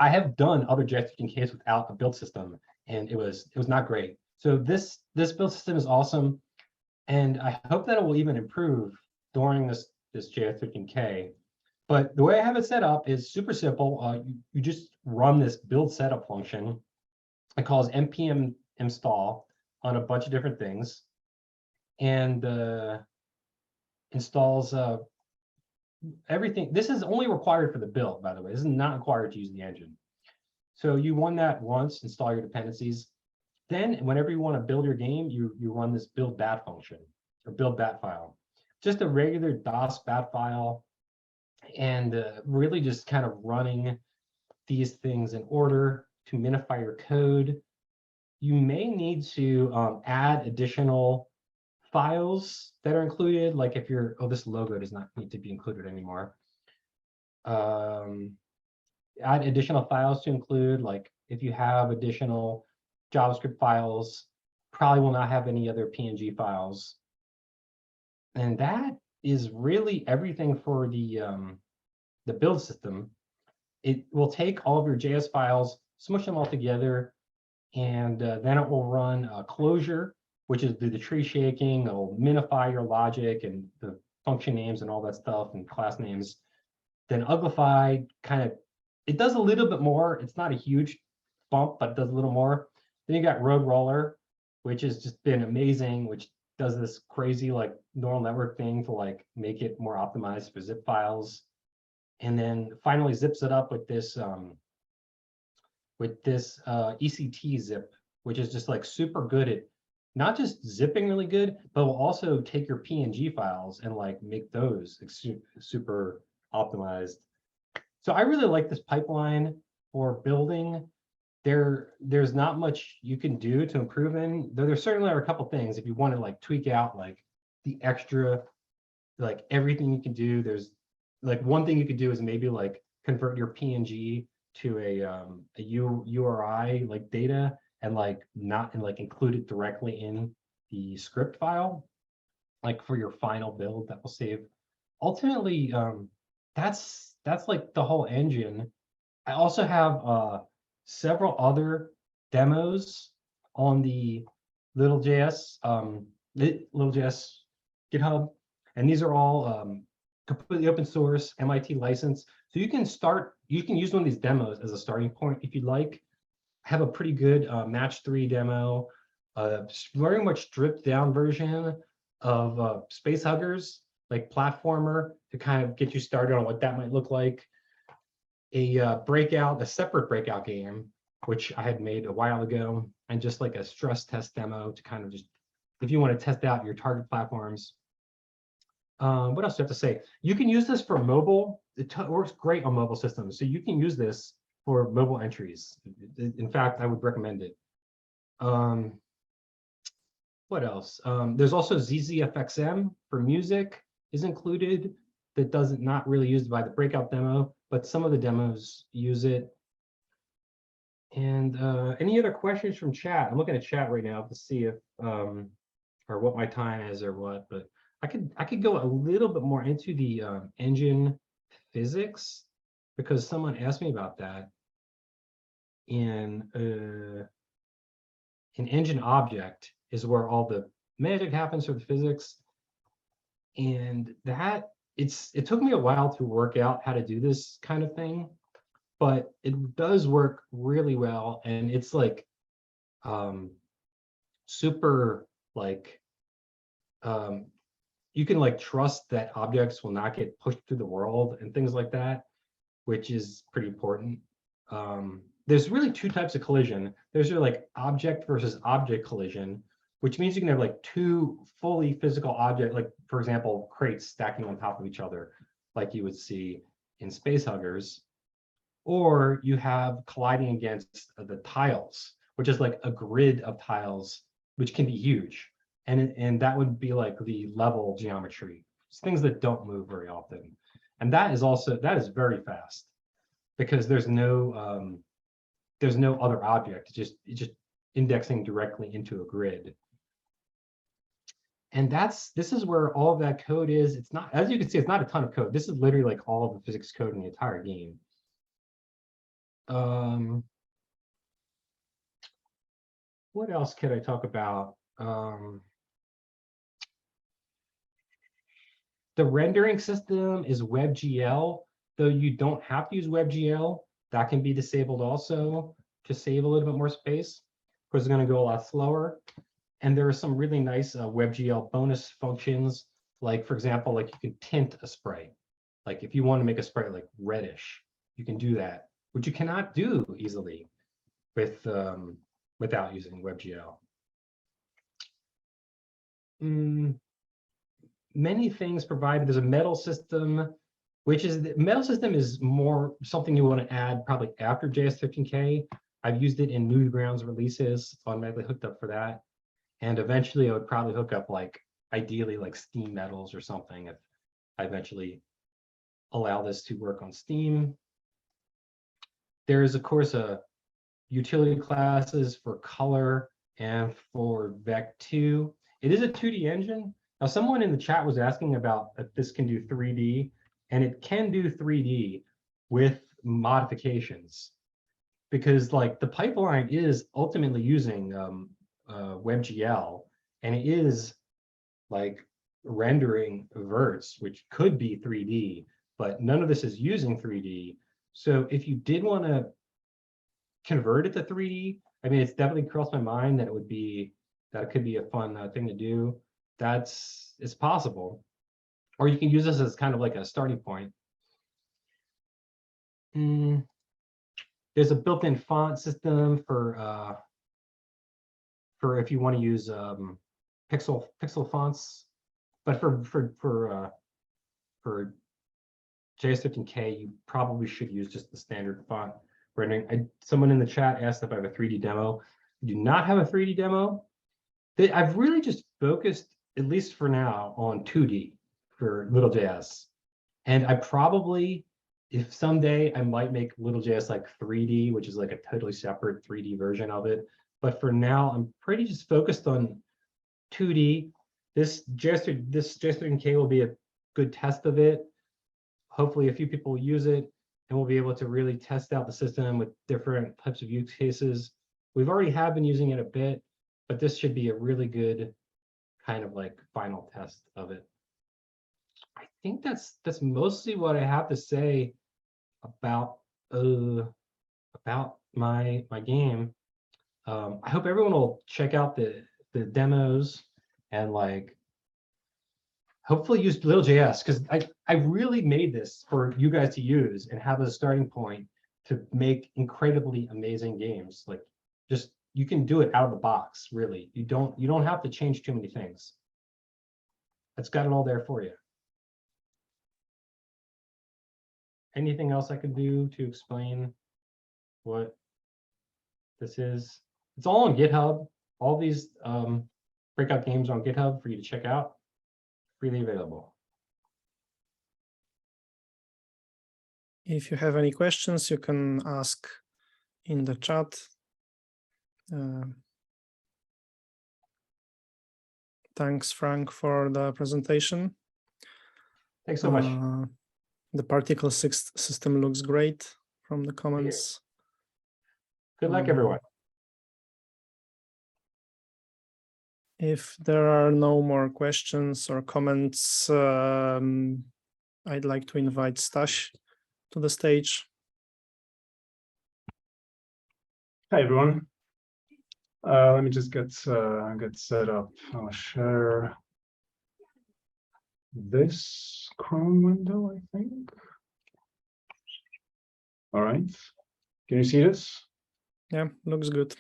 S4: have done other js13k's without a build system, and it was not great. So this build system is awesome. And I hope that it will even improve during this js13k. But the way I have it set up is super simple. You just run this build setup function. It calls npm install on a bunch of different things, and installs everything. This is only required for the build, by the way. This is not required to use the engine. So you run that once, install your dependencies. Then whenever you want to build your game, you run this build bat function or build bat file. Just a regular DOS bat file, and really just kind of running these things in order to minify your code. You may need to add additional files that are included, like if you're, this logo does not need to be included anymore. Add additional files to include, like if you have additional JavaScript files, probably will not have any other PNG files. And that is really everything for the build system. It will take all of your JS files, smush them all together, and then it will run closure, which is do the tree shaking. It'll minify your logic and the function names and all that stuff and class names. Then uglify, it does a little bit more. It's not a huge bump, but it does a little more. Then you got Road Roller, which has just been amazing, which does this crazy like neural network thing to like make it more optimized for zip files. And then finally zips it up with this ECT zip, which is just like super good at not just zipping really good, but will also take your PNG files and like make those super optimized. So I really like this pipeline for building. There's not much you can do to improve in, though there certainly are a couple things if you want to like tweak out like the extra, like everything you can do. There's like one thing you could do is maybe like convert your PNG to a URI like data and like not and like include it directly in the script file, like for your final build that will save. Ultimately, that's like the whole engine. I also have several other demos on the LittleJS GitHub, and these are all completely open source, MIT license. So you can use one of these demos as a starting point if you'd like. I have a pretty good match 3 demo, very much stripped down version of Space Huggers, like platformer, to kind of get you started on what that might look like. A separate breakout game, which I had made a while ago, and just like a stress test demo to kind of just, if you want to test out your target platforms. What else do I have to say? You can use this for mobile. It works great on mobile systems. So you can use this for mobile entries. In fact, I would recommend it. What else? There's also ZZFXM for music is included. That doesn't not really used by the breakout demo, but some of the demos use it. And any other questions from chat? I'm looking at chat right now to see if or what my time is or what, but I could go a little bit more into the engine physics, because someone asked me about that. In an engine object is where all the magic happens for the physics, and that it took me a while to work out how to do this kind of thing, but it does work really well, and it's like super like you can like trust that objects will not get pushed through the world and things like that, which is pretty important. There's really two types of collision. There's your like object versus object collision, which means you can have like two fully physical objects, like for example, crates stacking on top of each other, like you would see in Space Huggers. Or you have colliding against the tiles, which is like a grid of tiles, which can be huge. And that would be like the level geometry. It's things that don't move very often. And that is very fast, because there's no other object. It's just indexing directly into a grid. And this is where all of that code is. It's not, as you can see, it's not a ton of code. This is literally like all of the physics code in the entire game. What else could I talk about? The rendering system is WebGL, though you don't have to use WebGL. That can be disabled also to save a little bit more space. Of course, it's going to go a lot slower. And there are some really nice WebGL bonus functions, like, for example, like you can tint a spray. Like if you want to make a spray like reddish, you can do that, which you cannot do easily with without using WebGL. Many things provided. There's a metal system, which is the metal system is more something you want to add probably after js13k. I've used it in Newgrounds releases, automatically hooked up for that. And eventually I would probably hook up like ideally like Steam metals or something if I eventually allow this to work on Steam. There is of course a utility classes for color and for Vec2. It is a 2D engine. Now, someone in the chat was asking about if this can do 3D, and it can do 3D with modifications, because like the pipeline is ultimately using WebGL, and it is like rendering verts, which could be 3D, but none of this is using 3D. So if you did want to convert it to 3D, I mean, it's definitely crossed my mind that it could be a fun thing to do. It's possible, or you can use this as kind of like a starting point. There's a built-in font system for if you want to use pixel fonts, but for js13k, you probably should use just the standard font rendering. Someone in the chat asked if I have a 3D demo. I do not have a 3D demo. I've really just focused at least for now, on 2D for LittleJS. And I probably, if someday I might make LittleJS like 3D, which is like a totally separate 3D version of it. But for now, I'm pretty just focused on 2D. This js13k will be a good test of it. Hopefully a few people will use it, and we'll be able to really test out the system with different types of use cases. We've already been using it a bit, but this should be a really good kind of like final test of it. I think that's mostly what I have to say about my game. I hope everyone will check out the demos and like hopefully use LittleJS, because I really made this for you guys to use and have as a starting point to make incredibly amazing games. Like just you can do it out of the box, really. You don't have to change too many things. It's got it all there for you. Anything else I could do to explain what this is? It's all on GitHub. All these breakout games on GitHub for you to check out. Freely available.
S1: If you have any questions, you can ask in the chat. Thanks, Frank, for the presentation.
S4: Thanks so much.
S1: The particle system looks great from the comments.
S4: Good luck, everyone.
S1: If there are no more questions or comments, I'd like to invite Staś to the stage.
S5: Hi, everyone. Let me just get set up. I'll share this Chrome window, I think. All right. Can you see this?
S1: Yeah, looks good.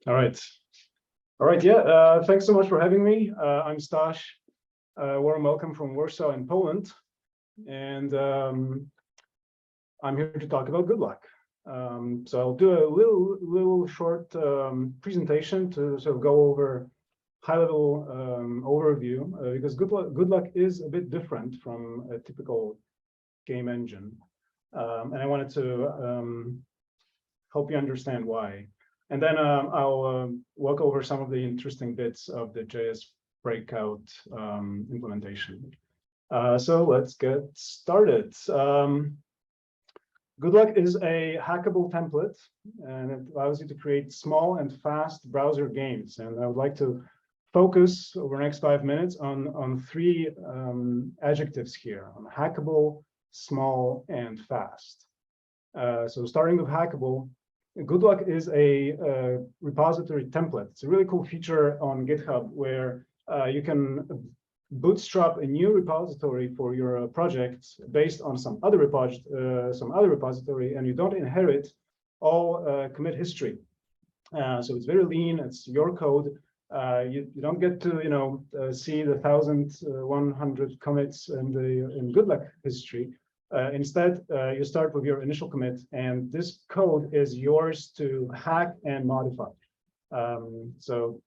S5: All right. All right. Yeah. Thanks so much for having me. I'm Staś. Warm welcome from Warsaw in Poland. And I'm here to talk about Goodluck. So I'll do a little short presentation to sort of go over high-level overview, because Goodluck is a bit different from a typical game engine. And I wanted to help you understand why. And then I'll walk over some of the interesting bits of the JS breakout implementation. So let's get started. Goodluck is a hackable template, and it allows you to create small and fast browser games. And I would like to focus over the next 5 minutes on three adjectives here: on hackable, small, and fast. So starting with hackable, Goodluck is a repository template. It's a really cool feature on GitHub where you can bootstrap a new repository for your project based on some other repository, and you don't inherit all commit history. So it's very lean. It's your code. You don't get to see the 1,100 commits in Goodluck history. Instead, you start with your initial commit, and this code is yours to hack and modify. So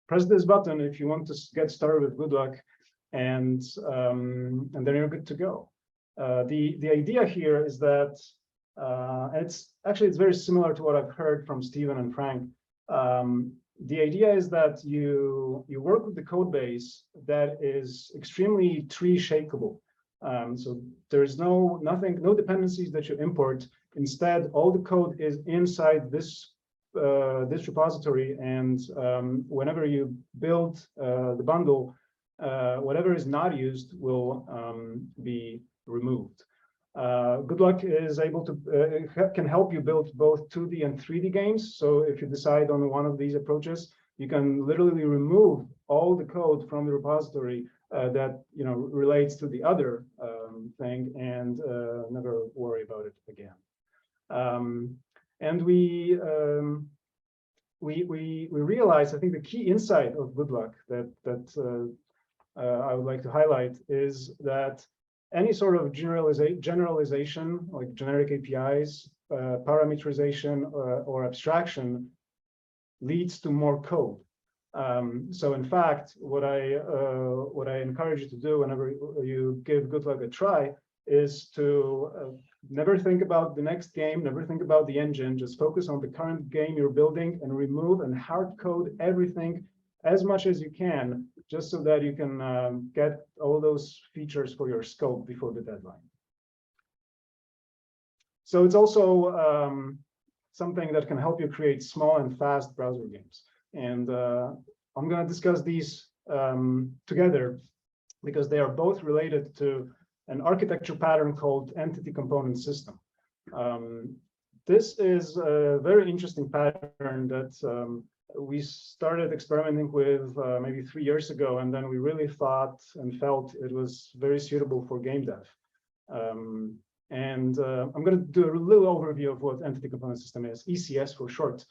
S5: press this button if you want to get started with Goodluck, and then you're good to go. The idea here is that, and it's very similar to what I've heard from Steven and Frank. The idea is that you work with the code base that is extremely tree shakeable. So there's no dependencies that you import. Instead, all the code is inside this repository, and whenever you build the bundle, whatever is not used will be removed. Goodluck is able to can help you build both 2D and 3D games. So if you decide on one of these approaches, you can literally remove all the code from the repository that relates to the other thing, and never worry about it again. And we realize, I think, the key insight of Goodluck that I would like to highlight is that any sort of generalization, like generic APIs, parameterization, or abstraction, leads to more code. So in fact, what I encourage you to do whenever you give Goodluck a try is to never think about the next game, never think about the engine, just focus on the current game you're building and remove and hard code everything as much as you can, just so that you can get all those features for your scope before the deadline. So it's also something that can help you create small and fast browser games. And I'm going to discuss these together because they are both related to an architecture pattern called entity component system. This is a very interesting pattern that we started experimenting with maybe 3 years ago, and then we really thought and felt it was very suitable for game dev. I'm going to do a little overview of what entity component system is, ECS for short.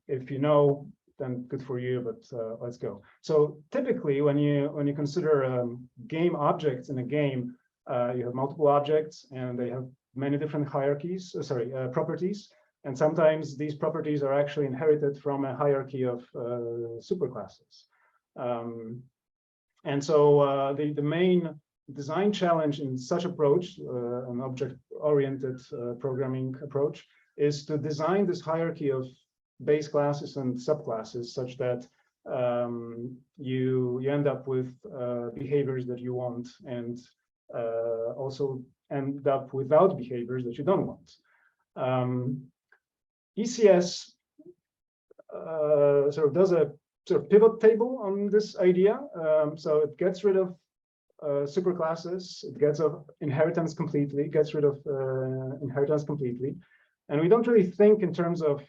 S5: If you know, then good for you, but let's go. So typically, when you consider game objects in a game, you have multiple objects, and they have many different properties. And sometimes these properties are actually inherited from a hierarchy of superclasses. And so the main design challenge in such approach, an object-oriented programming approach, is to design this hierarchy of base classes and subclasses such that you end up with behaviors that you want, and also end up without behaviors that you don't want. ECS sort of does a sort of pivot table on this idea. So it gets rid of superclasses, it gets rid of inheritance completely, and we don't really think in terms of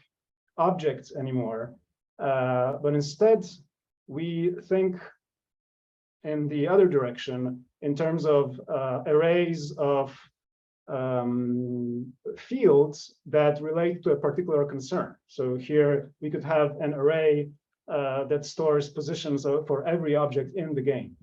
S5: objects anymore, but instead we think in the other direction in terms of arrays of fields that relate to a particular concern. So here we could have an array that stores positions for every object in the game.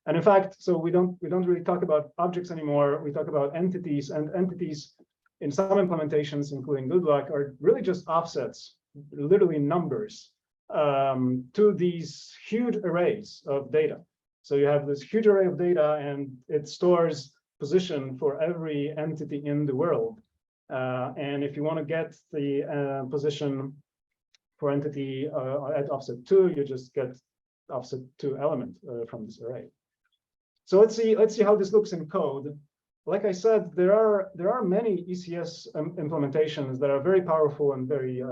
S5: And in fact, so we don't really talk about objects anymore. We talk about entities, and entities in some implementations, including Goodluck, are really just offsets, literally numbers, to these huge arrays of data. So you have this huge array of data, and it stores position for every entity in the world. And if you want to get the position for entity at offset 2, you just get offset 2 element from this array. So let's see how this looks in code. Like I said, there are many ECS implementations that are very powerful and very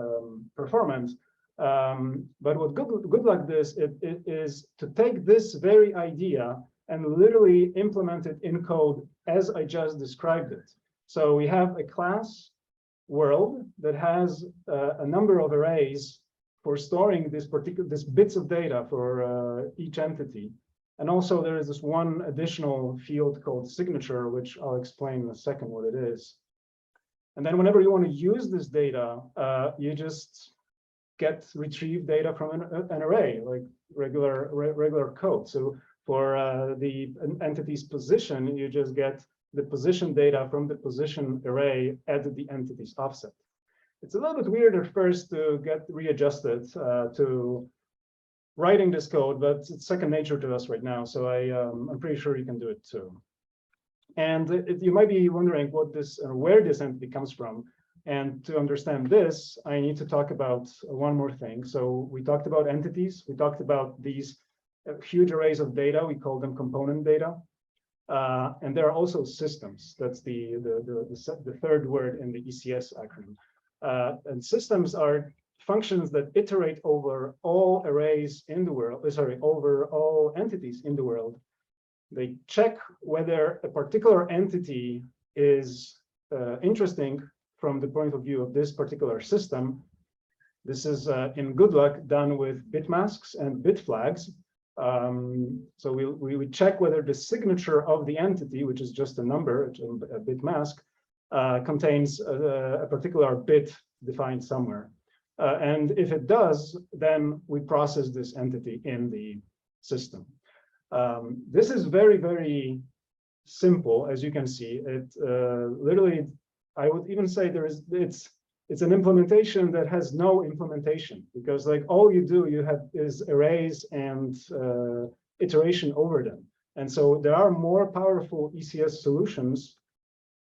S5: performant. But what Goodluck does is to take this very idea and literally implement it in code as I just described it. So we have a class world that has a number of arrays for storing this bits of data for each entity. And also there is this one additional field called signature, which I'll explain in a second what it is. And then whenever you want to use this data, you just retrieve data from an array, like regular code. So for the entity's position, you just get the position data from the position array at the entity's offset. It's a little bit weird at first to get readjusted to writing this code, but it's second nature to us right now. So I'm pretty sure you can do it too. And you might be wondering where this entity comes from. And to understand this, I need to talk about one more thing. So we talked about entities. We talked about these huge arrays of data. We call them component data. And there are also systems. That's the third word in the ECS acronym. And systems are functions that iterate over all arrays in the world, over all entities in the world. They check whether a particular entity is interesting from the point of view of this particular system. This is in Goodluck done with bit masks and bit flags. So we would check whether the signature of the entity, which is just a number, a bit mask, contains a particular bit defined somewhere. And if it does, then we process this entity in the system. This is very, very simple, as you can see. It literally, I would even say it's it's an implementation that has no implementation, because like all you do is arrays and iteration over them. And so there are more powerful ECS solutions,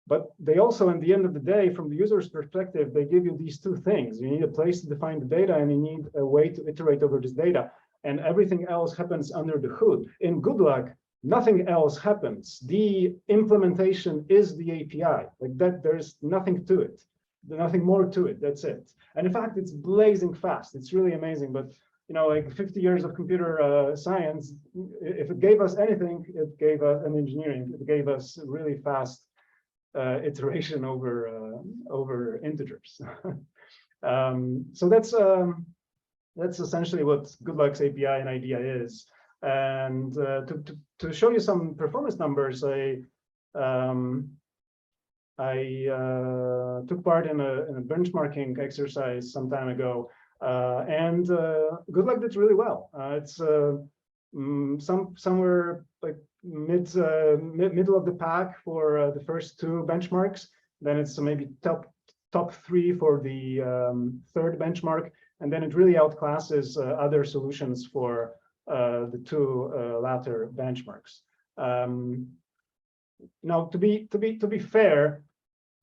S5: but they also, at the end of the day, from the user's perspective, they give you these two things. You need a place to define the data, and you need a way to iterate over this data. And everything else happens under the hood. In Goodluck, nothing else happens. The implementation is the API. Like that, there's nothing to it. There's nothing more to it. That's it. And in fact, it's blazing fast. It's really amazing. But you know, like 50 years of computer science, if it gave us anything, it gave us an engineering. It gave us really fast iteration over integers. So that's essentially what Goodluck's API and idea is. And to show you some performance numbers, I took part in a benchmarking exercise some time ago, and Goodluck did really well. It's somewhere like middle of the pack for the first two benchmarks. Then it's maybe top three for the third benchmark, and then it really outclasses other solutions for the two latter benchmarks. Now, to be fair,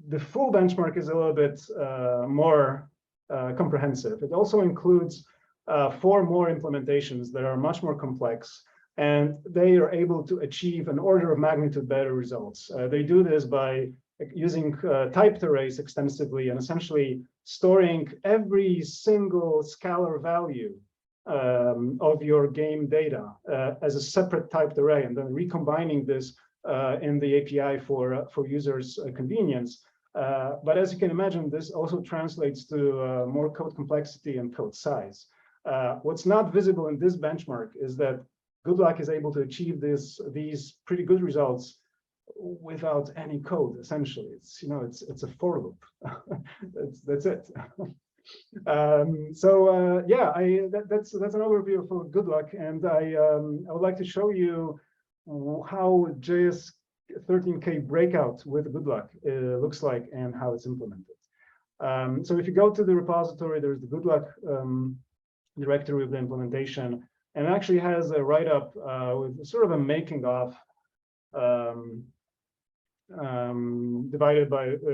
S5: the full benchmark is a little bit more comprehensive. It also includes 4 more implementations that are much more complex, and they are able to achieve an order of magnitude better results. They do this by using typed arrays extensively and essentially storing every single scalar value of your game data as a separate typed array, and then recombining this in the API for users' convenience. But as you can imagine, this also translates to more code complexity and code size. What's not visible in this benchmark is that Goodluck is able to achieve these pretty good results without any code. Essentially, it's it's a for loop. that's it. Yeah, that's an overview for Goodluck, and I would like to show you how js13kBreakouts with Goodluck looks like and how it's implemented. So if you go to the repository, there's the Goodluck directory of the implementation, and it actually has a write-up with sort of a making of divided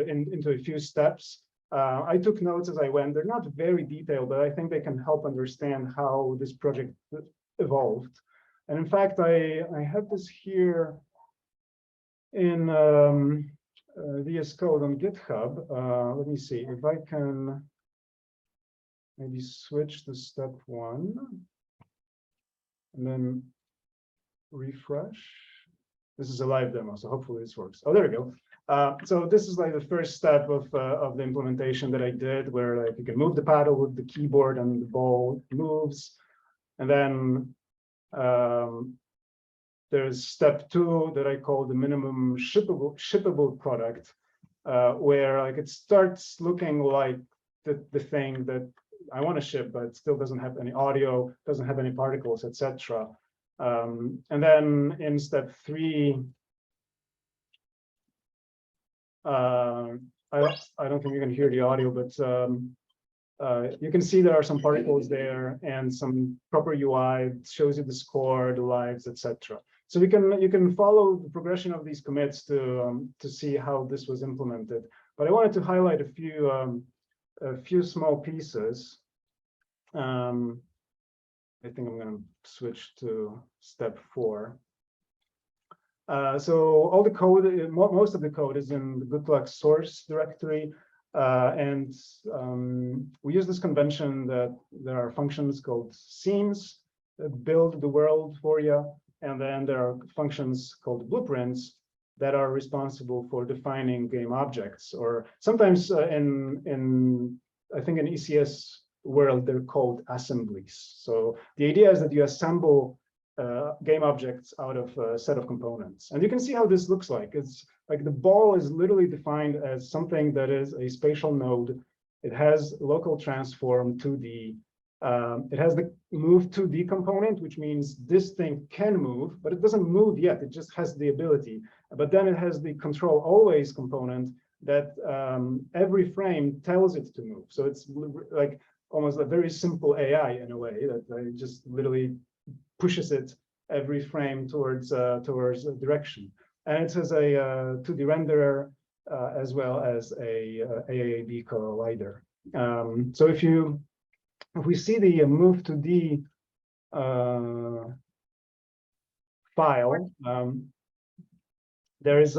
S5: into a few steps. I took notes as I went. They're not very detailed, but I think they can help understand how this project evolved. And in fact, I have this here in VS Code on GitHub. Let me see if I can maybe switch to step 1 and then refresh. This is a live demo, so hopefully this works. Oh, there we go. So this is like the first step of the implementation that I did, where like you can move the paddle with the keyboard and the ball moves. And then there's step 2 that I call the minimum shippable product, where like it starts looking like the thing that I want to ship, but it still doesn't have any audio, doesn't have any particles, etc. And then in step 3, I don't think you can hear the audio, but you can see there are some particles there and some proper UI. It shows you the score, the lives, etc. So you can follow the progression of these commits to see how this was implemented. But I wanted to highlight a few small pieces. I think I'm going to switch to step 4. So all the code, most of the code is in the Goodluck source directory. And we use this convention that there are functions called scenes that build the world for you. And then there are functions called blueprints that are responsible for defining game objects. Or sometimes I think in ECS world, they're called assemblies. So the idea is that you assemble game objects out of a set of components. And you can see how this looks like. It's like the ball is literally defined as something that is a spatial node. It has local transform 2D. It has the move 2D component, which means this thing can move, but it doesn't move yet. It just has the ability. But then it has the control always component that every frame tells it to move. So it's like almost a very simple AI in a way that it just literally pushes it every frame towards a direction. And it has a 2D renderer as well as a AAB collider. So if we see the move to D file, there is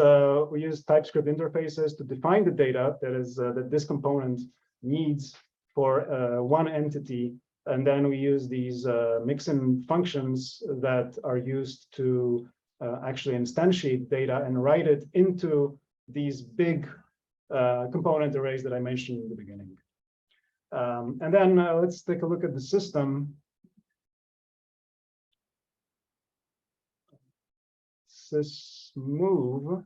S5: we use TypeScript interfaces to define the data that this component needs for one entity, and then we use these mixin functions that are used to actually instantiate data and write it into these big component arrays that I mentioned in the beginning. And then let's take a look at the system. Sysmove.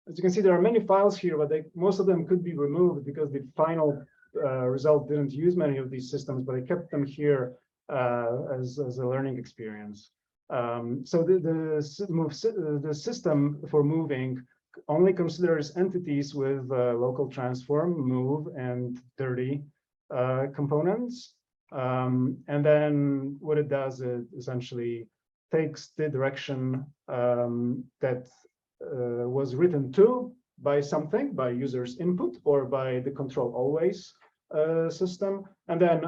S5: As you can see, there are many files here, but most of them could be removed because the final result didn't use many of these systems, but I kept them here as a learning experience. So the system for moving only considers entities with local transform, move, and dirty components. And then what it does is essentially takes the direction that was written to by something, by user's input, or by the control always system, and then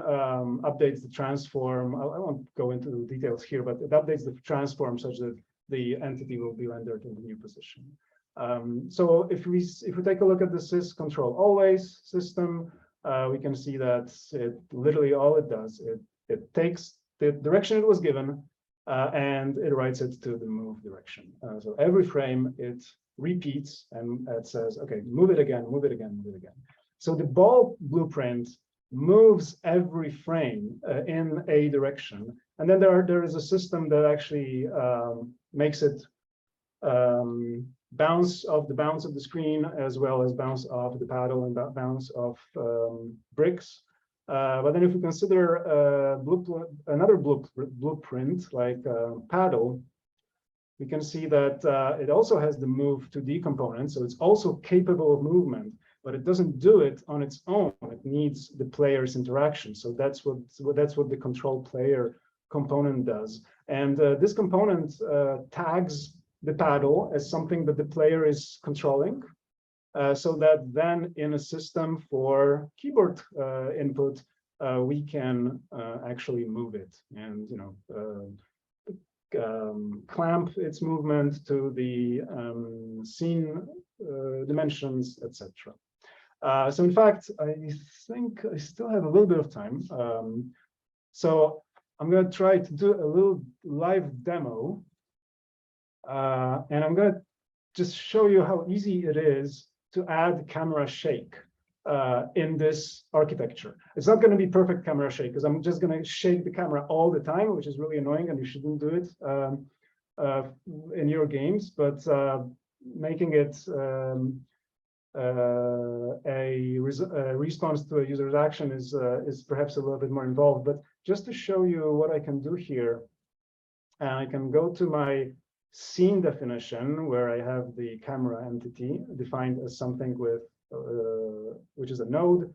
S5: updates the transform. I won't go into the details here, but it updates the transform such that the entity will be rendered in the new position. So if we take a look at the sys control always system, we can see that literally all it does, it takes the direction it was given, and it writes it to the move direction. So every frame it repeats and it says, okay, move it again, move it again, move it again. So the ball blueprint moves every frame in a direction. And then there is a system that actually makes it bounce off the screen, as well as bounce off the paddle and bounce off bricks. But then if we consider another blueprint like paddle, we can see that it also has the move to D component. So it's also capable of movement, but it doesn't do it on its own. It needs the player's interaction. So that's what the control player component does. And this component tags the paddle as something that the player is controlling, so that then in a system for keyboard input, we can actually move it and clamp its movement to the scene dimensions, etc. So in fact, I think I still have a little bit of time. So I'm going to try to do a little live demo. And I'm going to just show you how easy it is to add camera shake in this architecture. It's not going to be perfect camera shake because I'm just going to shake the camera all the time, which is really annoying, and you shouldn't do it in your games. But making it a response to a user's action is perhaps a little bit more involved. But just to show you what I can do here, I can go to my scene definition where I have the camera entity defined as something with which is a node,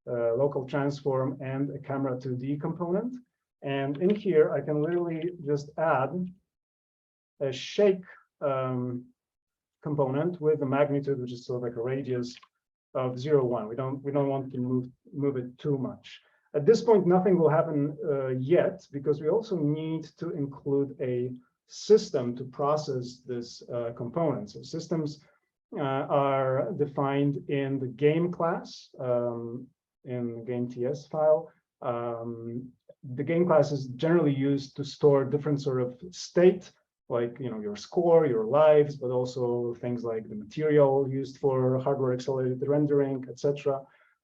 S5: local transform, and a camera 2D component. And in here, I can literally just add a shake component with a magnitude, which is sort of like a radius of 0, 1. We don't want to move it too much. At this point, nothing will happen yet, because we also need to include a system to process this component. So systems are defined in the game class, in the game TS file. The game class is generally used to store different sort of state, like your score, your lives, but also things like the material used for hardware accelerated rendering, etc.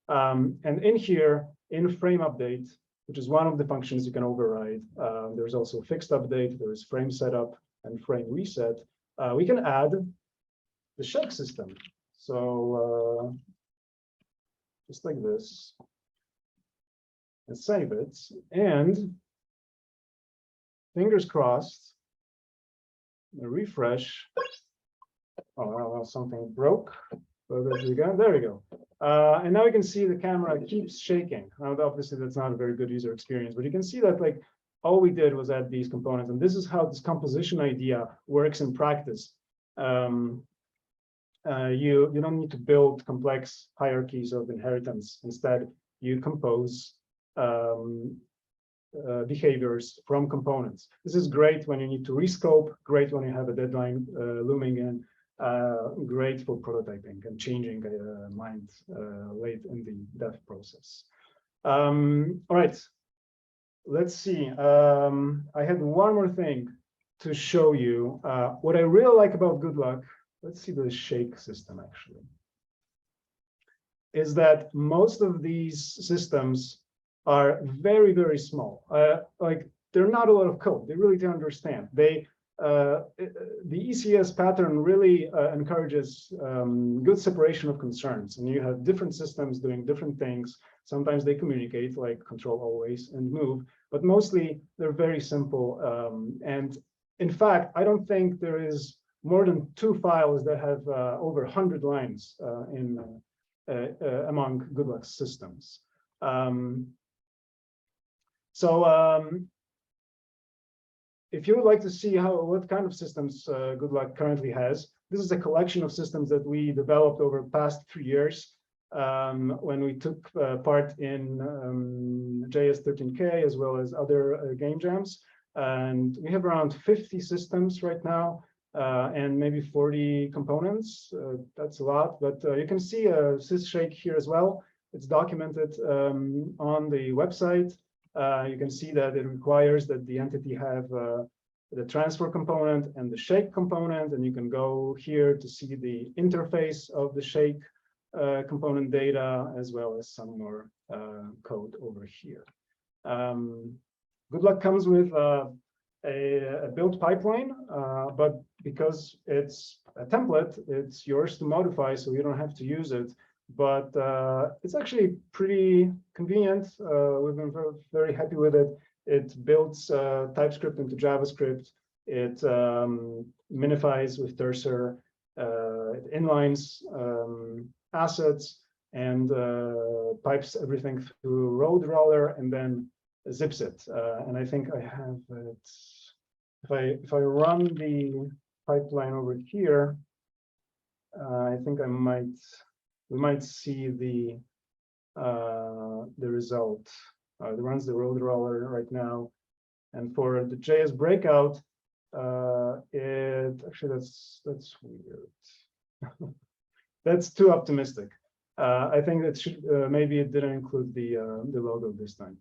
S5: And in here, in frame update, which is one of the functions you can override, there's also fixed update, there is frame setup and frame reset. We can add the shake system. So just like this, and save it, and fingers crossed, refresh. Oh, well, something broke, focus again. There we go. And now you can see the camera keeps shaking. Now, obviously, that's not a very good user experience, but you can see that like all we did was add these components, and this is how this composition idea works in practice. You don't need to build complex hierarchies of inheritance. Instead, you compose behaviors from components. This is great when you need to rescope, great when you have a deadline looming in, great for prototyping and changing mind late in the dev process. All right, let's see. I had one more thing to show you. What I really like about Goodluck, let's see the shake system actually, is that most of these systems are very, very small. Like they're not a lot of code. They really don't understand. The ECS pattern really encourages good separation of concerns. And you have different systems doing different things. Sometimes they communicate, like control always and move, but mostly they're very simple. And in fact, I don't think there is more than 2 files that have over 100 lines among Goodluck's systems. If you would like to see what kind of systems Goodluck currently has, this is a collection of systems that we developed over the past 3 years when we took part in js13k as well as other game jams. And we have around 50 systems right now and maybe 40 components. That's a lot, but you can see a sysshake here as well. It's documented on the website. You can see that it requires that the entity have the transfer component and the shake component, and you can go here to see the interface of the shake component data, as well as some more code over here. Goodluck comes with a build pipeline, but because it's a template, it's yours to modify, so you don't have to use it. But it's actually pretty convenient. We've been very happy with it. It builds TypeScript into JavaScript. It minifies with Cursor. It inlines assets and pipes everything through road roller and then zips it. And I think I have it. If I run the pipeline over here, I think we might see the result. It runs the road roller right now, and for the JS breakout, that's weird. That's too optimistic. I think that should maybe it didn't include the logo this time,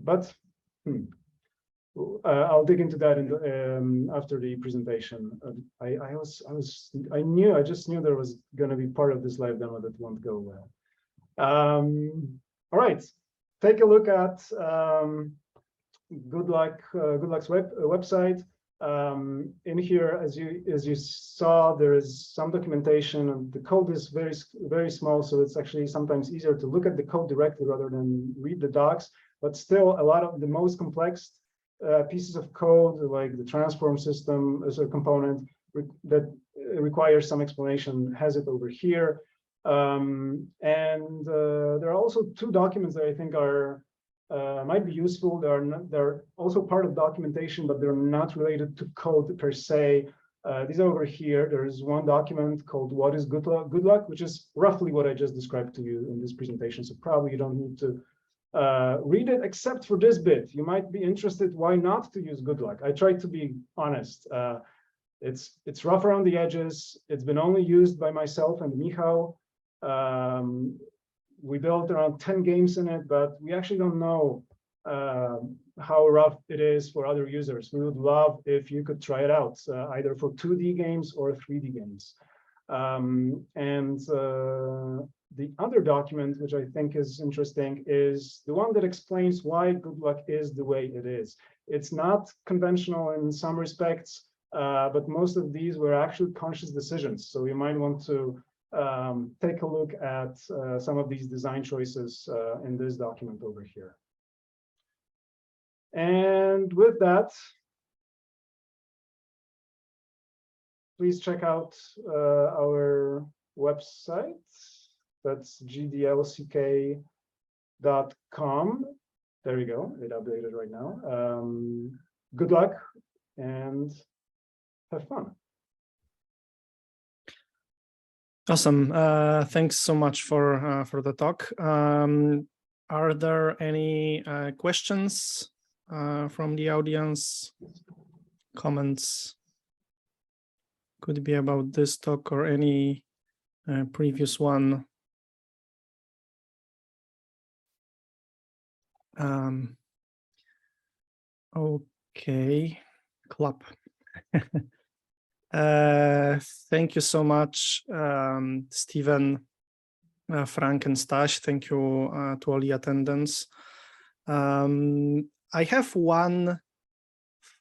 S5: but I'll dig into that after the presentation. I just knew there was going to be part of this live demo that won't go well. All right, take a look at Goodluck's website. In here, as you saw, there is some documentation, and the code is very small, so it's actually sometimes easier to look at the code directly rather than read the docs. But still, a lot of the most complex pieces of code, like the transform system as a component that requires some explanation, has it over here. And there are also 2 documents that I think are might be useful. They're also part of documentation, but they're not related to code per se. These are over here. There is one document called "What is Goodluck," which is roughly what I just described to you in this presentation. So probably you don't need to read it, except for this bit. You might be interested why not to use Goodluck. I tried to be honest. It's rough around the edges. It's been only used by myself and Michał. We built around 10 games in it, but we actually don't know how rough it is for other users. We would love if you could try it out, either for 2D games or 3D games. The other document, which I think is interesting, is the one that explains why Goodluck is the way it is. It's not conventional in some respects, but most of these were actually conscious decisions. So you might want to take a look at some of these design choices in this document over here. And with that, please check out our website. That's js13kGames.com. There you go. It updated right now. Good luck and have fun.
S1: Awesome. Thanks so much for the talk. Are there any questions from the audience? Comments? Could be about this talk or any previous one. Okay, clap. Thank you so much, Stephen, Frank, and Staś. Thank you to all the attendants. I have one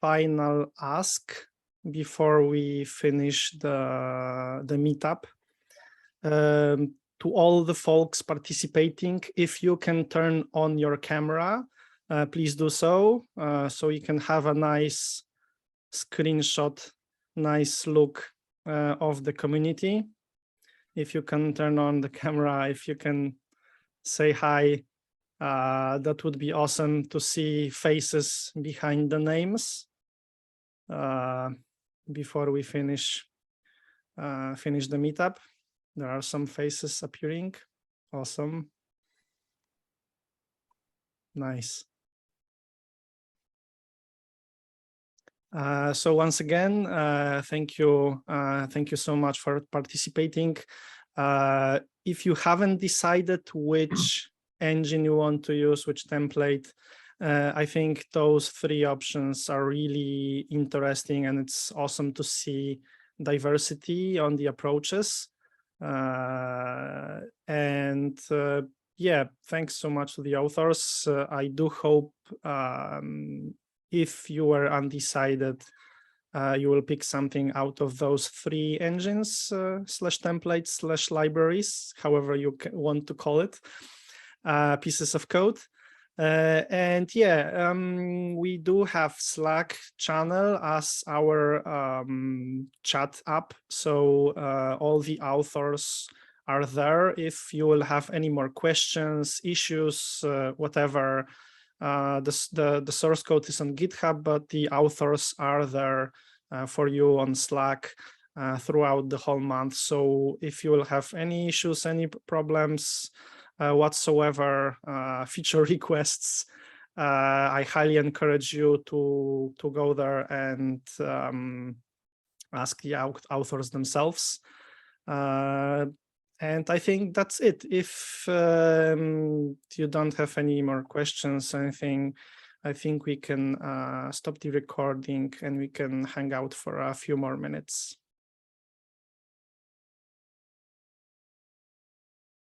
S1: final ask before we finish the meetup. To all the folks participating, if you can turn on your camera, please do so, so you can have a nice screenshot, nice look of the community. If you can turn on the camera, if you can say hi, that would be awesome to see faces behind the names before we finish the meetup. There are some faces appearing. Awesome. Nice. So once again, thank you so much for participating. If you haven't decided which engine you want to use, which template, I think those three options are really interesting, and it's awesome to see diversity on the approaches. Yeah, thanks so much to the authors. I do hope if you were undecided, you will pick something out of those three engines, /templates, /libraries, however you want to call it, pieces of code. And yeah, we do have Slack channel as our chat app. So all the authors are there. If you will have any more questions, issues, whatever, the source code is on GitHub, but the authors are there for you on Slack throughout the whole month. So if you will have any issues, any problems whatsoever, feature requests, I highly encourage you to go there and ask the authors themselves. And I think that's it. If you don't have any more questions, anything, I think we can stop the recording and we can hang out for a few more minutes.